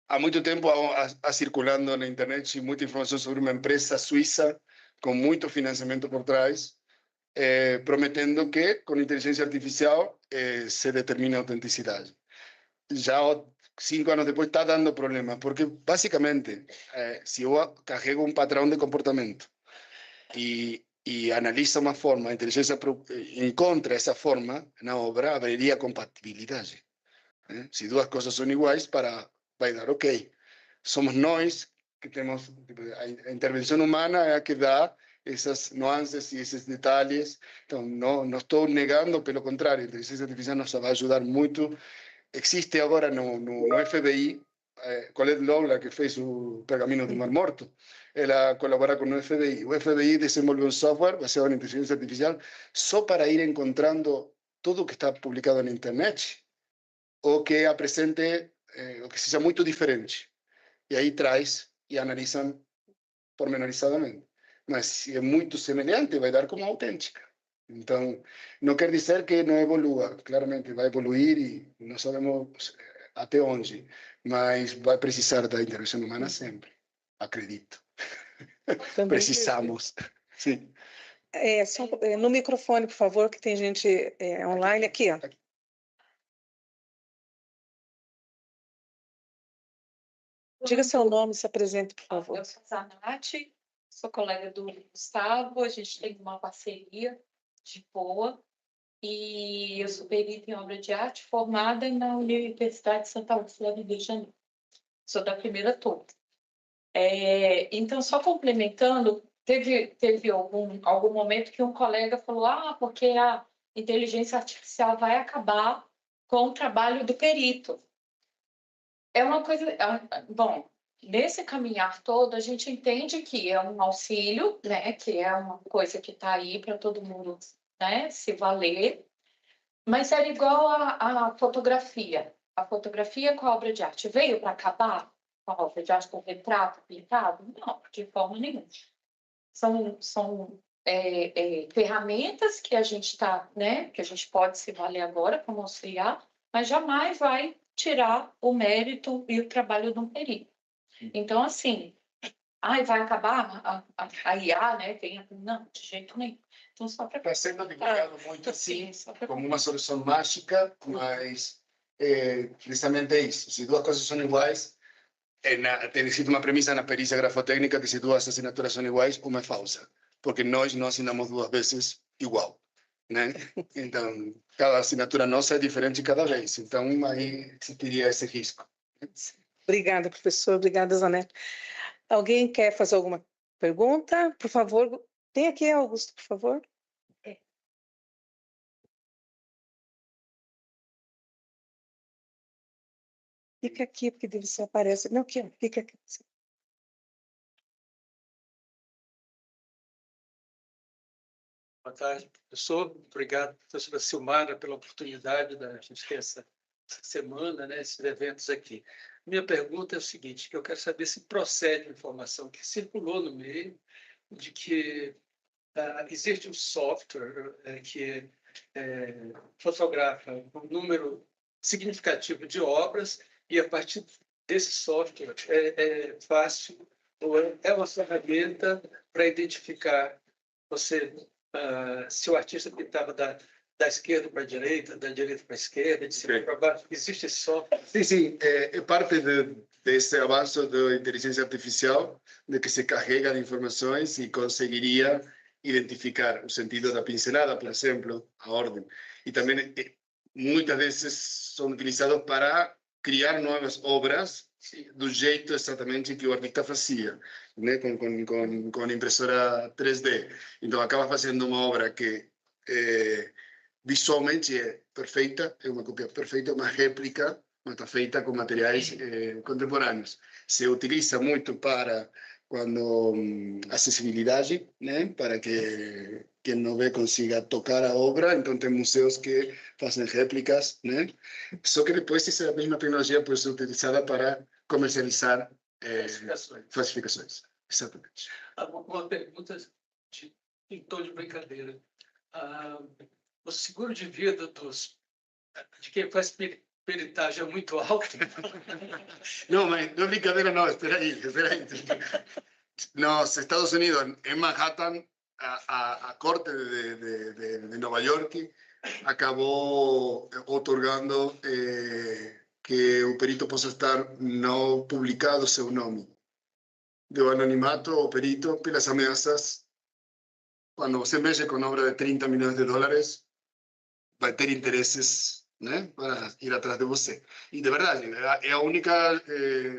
há muito tempo há circulando na internet muita informação sobre uma empresa suíça com muito financiamento por trás, prometendo que com inteligência artificial se determina a autenticidade. Já 5 anos depois está dando problemas, porque basicamente, se eu carrego um padrão de comportamento e analisa uma forma, a inteligência encontra essa forma na obra, haveria compatibilidade. Se duas coisas são iguais, vai dar ok. Somos nós que temos, a intervenção humana é a que dá essas nuances e esses detalhes. Então, não estou negando, pelo contrário, a inteligência artificial nos vai ajudar muito. Existe agora no FBI, Colette Lowell, que fez o Pergaminho do Mar Morto, ela colabora com o FBI. O FBI desenvolveu um software baseado em inteligência artificial só para ir encontrando tudo o que está publicado na internet ou que apresente o que seja muito diferente. E aí traz e analisam pormenorizadamente. Mas se é muito semelhante, vai dar como autêntica. Então, não quer dizer que não evolua. Claramente vai evoluir e não sabemos até onde, mas vai precisar da intervenção humana sempre. Acredito. Precisamos. Sim. No microfone, por favor, que tem gente online aqui, ó. Diga seu nome, se apresente, por favor. Eu sou Zanatti, sou colega do Gustavo, a gente tem uma parceria de boa, e eu sou perita em obra de arte, formada na Universidade de Santa Úrsula, no Rio de Janeiro. Sou da primeira turma. Então, só complementando, teve algum momento que um colega falou, porque a inteligência artificial vai acabar com o trabalho do perito. É uma coisa... Bom, nesse caminhar todo, a gente entende que é um auxílio, né, que é uma coisa que está aí para todo mundo, né, se valer, mas era igual a fotografia. A fotografia com a obra de arte veio para acabar com a obra de arte, com o retrato pintado? Não, de forma nenhuma. São ferramentas que a gente está, né, que a gente pode se valer agora como auxiliar, mas jamais vai tirar o mérito e o trabalho de um perito. Então, assim, vai acabar a IA, né? Não, de jeito nenhum. Então, só para... Está sendo divulgado muito assim, como uma solução mágica, mas precisamente é isso. Se duas coisas são iguais, tem sido uma premissa na perícia grafotécnica que se duas assinaturas são iguais, uma é falsa, porque nós não assinamos duas vezes igual, né? Então, cada assinatura nossa é diferente cada vez, então aí existiria esse risco. Obrigada, professor. Obrigada, Zanete. Alguém quer fazer alguma pergunta? Por favor, tem aqui, Augusto, por favor. Fica aqui, porque você aparece. Não, aqui, fica aqui. Boa tarde, professor. Obrigado, professora Silmara, pela oportunidade da gente ter essa semana, né, esses eventos aqui. Minha pergunta é o seguinte, que eu quero saber se procede a informação que circulou no meio de que existe um software que fotografa um número significativo de obras e, a partir desse software, é fácil, ou é uma ferramenta para identificar se o artista pintava da esquerda para a direita, da direita para a esquerda, de cima para baixo. Existe esse software? Sim, sim, é parte desse avanço da inteligência artificial, de que se carrega de informações e conseguiria identificar o sentido da pincelada, por exemplo, a ordem. E também, muitas vezes, são utilizados para criar novas obras do jeito exatamente que o artista fazia, né? Com impressora 3D. Então, acaba fazendo uma obra que visualmente é perfeita, é uma cópia perfeita, uma réplica, mas está feita com materiais contemporâneos. Se utiliza muito para quando acessibilidade, né, para que quem não vê consiga tocar a obra, então tem museus que fazem réplicas, né? Só que depois essa mesma tecnologia pode ser utilizada para comercializar falsificações. Exatamente. Uma pergunta em tom de brincadeira. O seguro de vida de quem faz peritagem é muito alto? Não, mas não é brincadeira, não. Espera aí. Nos Estados Unidos, en Manhattan, a Corte de Nueva York acabou otorgando que o perito possa estar não publicado seu nome. Deu anonimato ao perito pelas ameaças. Quando você mexe com obra de 30 milhões de dólares, vai ter interesses, né, para ir atrás de você. E, de verdade, é a única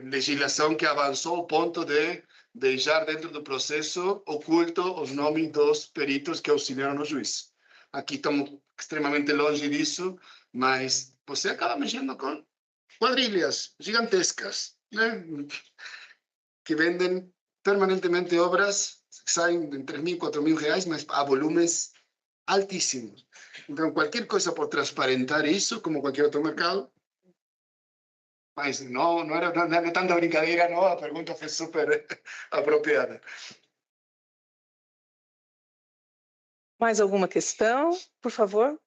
legislação que avançou ao ponto de deixar dentro do processo oculto os nomes dos peritos que auxiliaram o juiz. Aqui estamos extremamente longe disso, mas você acaba mexendo com quadrilhas gigantescas, né, que vendem permanentemente obras que saem de 3.000, 4.000 reais, mas a volumes altíssimos. Então, qualquer coisa por transparentar isso, como qualquer outro mercado, mas não é tanta brincadeira, não, a pergunta foi super apropriada. Mais alguma questão, por favor?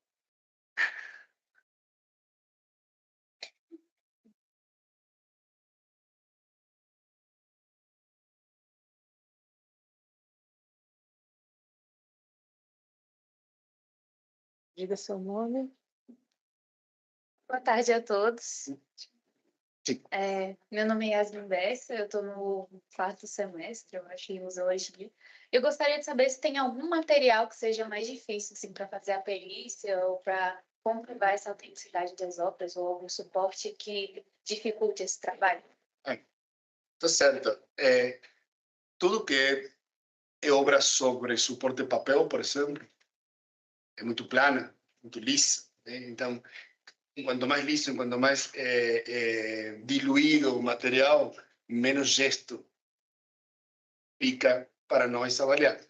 Diga seu nome. Boa tarde a todos. Sim. Meu nome é Yasmin Bessa, eu estou no 4º semestre, eu acho, em museologia. Eu gostaria de saber se tem algum material que seja mais difícil assim, para fazer a perícia ou para comprovar essa autenticidade das obras ou algum suporte que dificulte esse trabalho. Tá certo. Tudo que é obra sobre suporte de papel, por exemplo, é muito plana, muito lisa, né? Então, quanto mais liso, quanto mais diluído o material, menos gesto fica para nós avaliar.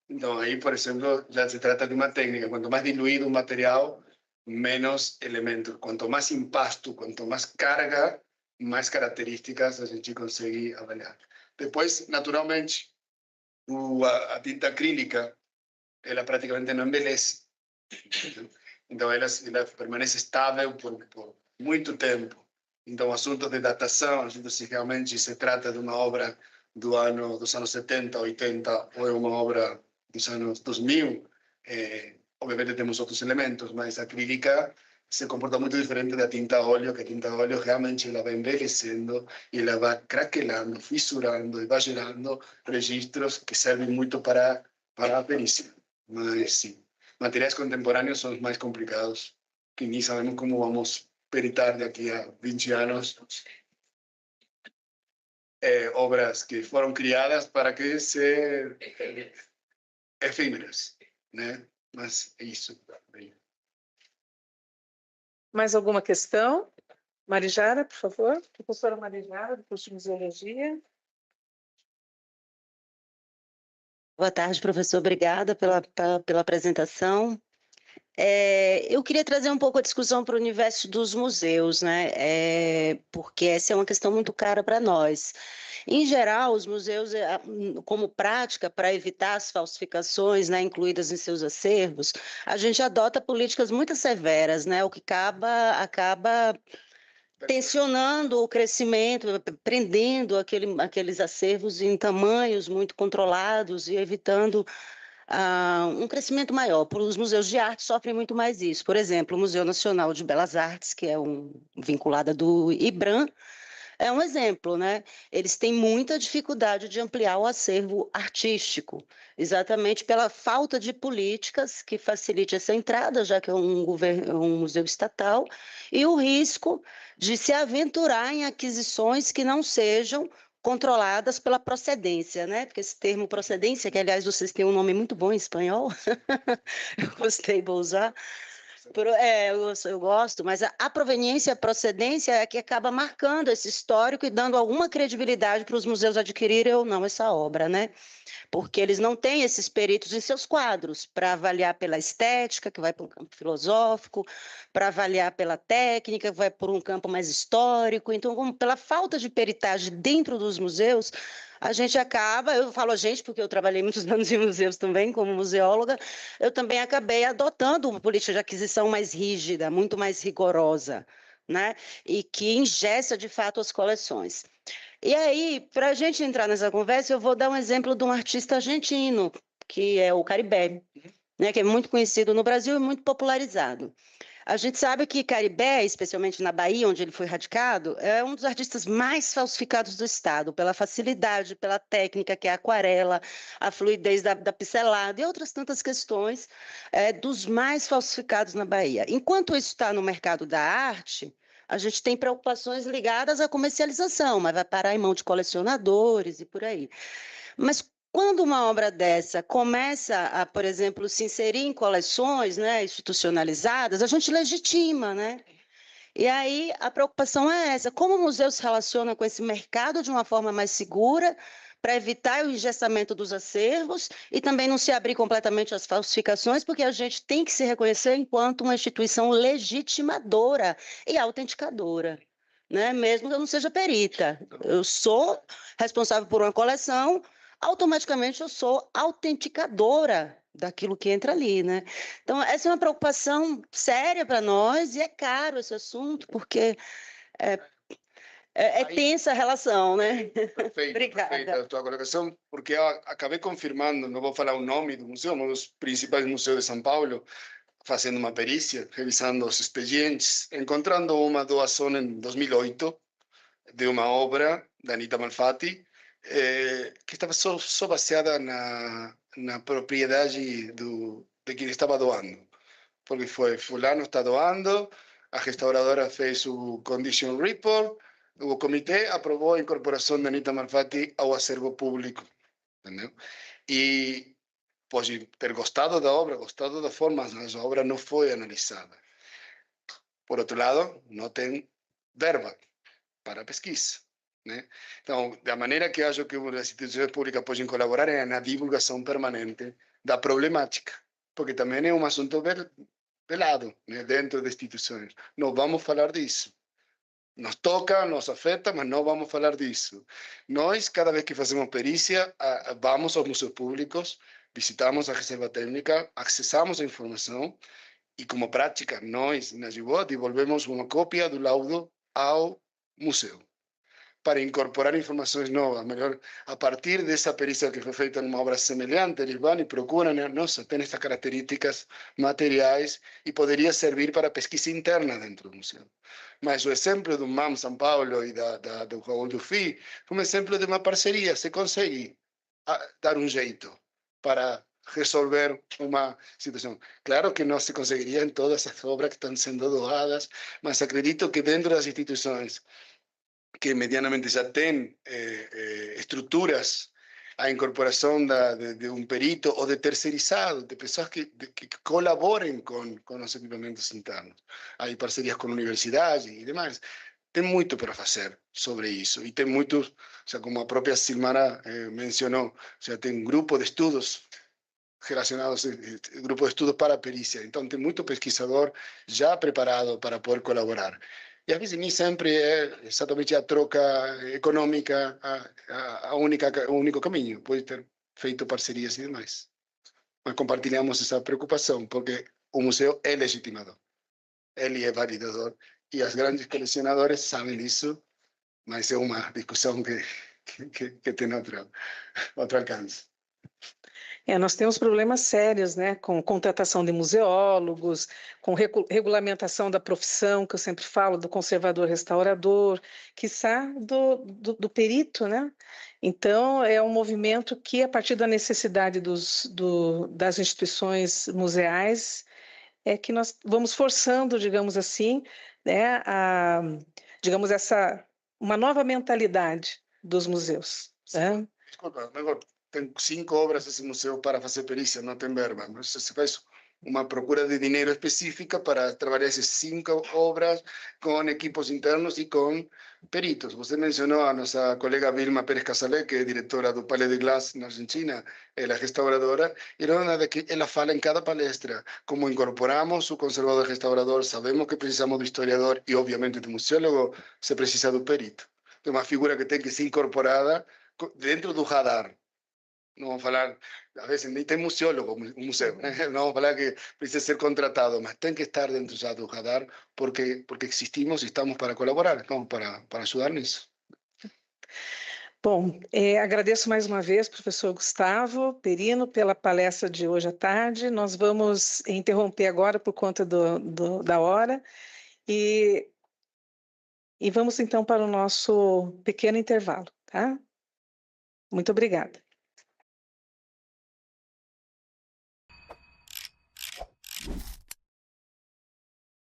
Então, aí, por exemplo, já se trata de uma técnica. Quanto mais diluído o material, menos elementos. Quanto mais impasto, quanto mais carga, mais características a gente consegue avaliar. Depois, naturalmente, a tinta acrílica, ela praticamente não envelhece. Então, ela permanece estável por muito tempo. Então, assuntos de datação, assuntos se realmente se trata de uma obra dos anos 70, 80, ou é uma obra dos anos 2000, obviamente temos outros elementos, mas a acrílica se comporta muito diferente da tinta a óleo, que a tinta a óleo realmente ela vai envelhecendo e ela vai craquelando, fissurando e vai gerando registros que servem muito para a perícia. Mas sim, materiais contemporâneos são os mais complicados, que nem sabemos como vamos peritar daqui a 20 anos obras que foram criadas para que se efímeras, né? Mas é isso. Mais alguma questão? Marijara, por favor. Professora Marijara, do curso de Museologia. Boa tarde, professor. Obrigada pela apresentação. Eu queria trazer um pouco a discussão para o universo dos museus, né? Porque essa é uma questão muito cara para nós. Em geral, os museus, como prática para evitar as falsificações, né, incluídas em seus acervos, a gente adota políticas muito severas, né? O que acaba tensionando o crescimento, prendendo aqueles acervos em tamanhos muito controlados e evitando um crescimento maior. Os museus de arte sofrem muito mais isso. Por exemplo, o Museu Nacional de Belas Artes, que é vinculada do IBRAM, é um exemplo, né? Eles têm muita dificuldade de ampliar o acervo artístico, exatamente pela falta de políticas que facilite essa entrada, já que é um museu estatal, e o risco de se aventurar em aquisições que não sejam controladas pela procedência, né? Porque esse termo procedência, que aliás vocês têm um nome muito bom em espanhol, eu gostei, vou usar. Eu gosto, mas a proveniência e a procedência é que acaba marcando esse histórico e dando alguma credibilidade para os museus adquirirem ou não essa obra, né? Porque eles não têm esses peritos em seus quadros para avaliar pela estética, que vai para um campo filosófico, para avaliar pela técnica, que vai por um campo mais histórico. Então, pela falta de peritagem dentro dos museus, a gente acaba, eu falo a gente porque eu trabalhei muitos anos em museus também, como museóloga, eu também acabei adotando uma política de aquisição mais rígida, muito mais rigorosa, né? E que engessa de fato as coleções. E aí, para a gente entrar nessa conversa, eu vou dar um exemplo de um artista argentino, que é o Caribé, né, que é muito conhecido no Brasil e muito popularizado. A gente sabe que Caribé, especialmente na Bahia, onde ele foi radicado, é um dos artistas mais falsificados do estado, pela facilidade, pela técnica, que é a aquarela, a fluidez da pincelada e outras tantas questões, dos mais falsificados na Bahia. Enquanto isso está no mercado da arte, a gente tem preocupações ligadas à comercialização, mas vai parar em mão de colecionadores e por aí. Mas quando uma obra dessa começa a, por exemplo, se inserir em coleções, né, institucionalizadas, a gente legitima, né? E aí a preocupação é essa: como o museu se relaciona com esse mercado de uma forma mais segura, para evitar o engessamento dos acervos e também não se abrir completamente às falsificações, porque a gente tem que se reconhecer enquanto uma instituição legitimadora e autenticadora. Né? Mesmo que eu não seja perita, eu sou responsável por uma coleção, automaticamente eu sou autenticadora daquilo que entra ali, né? Então, essa é uma preocupação séria para nós e é caro esse assunto, porque é tensa a relação, né? Perfeito, Obrigada. perfeita a tua colocação, porque eu acabei confirmando, não vou falar o nome do museu, um dos principais museus de São Paulo, fazendo uma perícia, revisando os expedientes, encontrando uma doação em 2008 de uma obra da Anita Malfatti, que estava só baseada na propriedade de quem estava doando. Porque foi, fulano está doando, a restauradora fez o condition report, o comitê aprovou a incorporação da Anita Malfatti ao acervo público, entendeu? E pode ter gostado da obra, gostado da forma, mas a obra não foi analisada. Por outro lado, não tem verba para a pesquisa, né? Então, da maneira que acho que as instituições públicas podem colaborar é na divulgação permanente da problemática, porque também é um assunto velado, né, dentro das instituições. Não vamos falar disso. Nos toca, nos afeta, mas não vamos falar disso. Nós, cada vez que fazemos perícia, vamos aos museus públicos, visitamos a reserva técnica, acessamos a informação e, como prática, nós, na GIVO, devolvemos uma cópia do laudo ao museu para incorporar informações novas. Melhor, a partir dessa perícia que foi feita numa obra semelhante, eles vão e procuram, nossa, tem estas características materiais e poderia servir para pesquisa interna dentro do museu. Mas o exemplo do MAM São Paulo e do Raul Dufy foi um exemplo de uma parceria. Se consegue dar um jeito para resolver uma situação. Claro que não se conseguiria em todas as obras que estão sendo doadas, mas acredito que dentro das instituições que medianamente já têm estruturas, a incorporação de um perito ou de terceirizado, de pessoas que colaborem com os equipamentos internos. Há parcerias com universidades e demais. tem muito para fazer sobre isso. E tem muito, como a própria Silmara mencionou, tem um grupo de estudos relacionados, grupo de estudos para a perícia. Então, tem muito pesquisador já preparado para poder colaborar. E às vezes nem sempre é exatamente a troca econômica o único caminho. Pode ter feito parcerias e demais. Mas compartilhamos essa preocupação, porque o museu é legitimador, ele é validador, e as grandes colecionadoras sabem disso, mas é uma discussão que tem outro alcance. Nós temos problemas sérios, né, com contratação de museólogos, com regulamentação da profissão, que eu sempre falo, do conservador-restaurador, quiçá do perito, né? Então, é um movimento que, a partir da necessidade das instituições museais, é que nós vamos forçando, digamos assim, né, digamos, uma nova mentalidade dos museus. Né? Desculpa, tem 5 obras esse museu para fazer perícia, não tem verba. Mas você faz uma procura de dinheiro específica para trabalhar essas 5 obras com equipos internos e com peritos. Você mencionou a nossa colega Vilma Pérez Casalé, que é diretora do Palais de Glace na Argentina, ela é restauradora, e ela fala em cada palestra como incorporamos o conservador restaurador, sabemos que precisamos do historiador e, obviamente, do museólogo, se precisa do perito. É uma figura que tem que ser incorporada dentro do radar. Não vamos falar, às vezes nem tem museólogo, museu, né? Não vamos falar que precisa ser contratado, mas tem que estar dentro já do radar, porque existimos e estamos para colaborar, estamos para ajudar nisso. Bom, agradeço mais uma vez, professor Gustavo Perino, pela palestra de hoje à tarde. Nós vamos interromper agora por conta da hora e vamos então para o nosso pequeno intervalo, tá? Muito obrigada.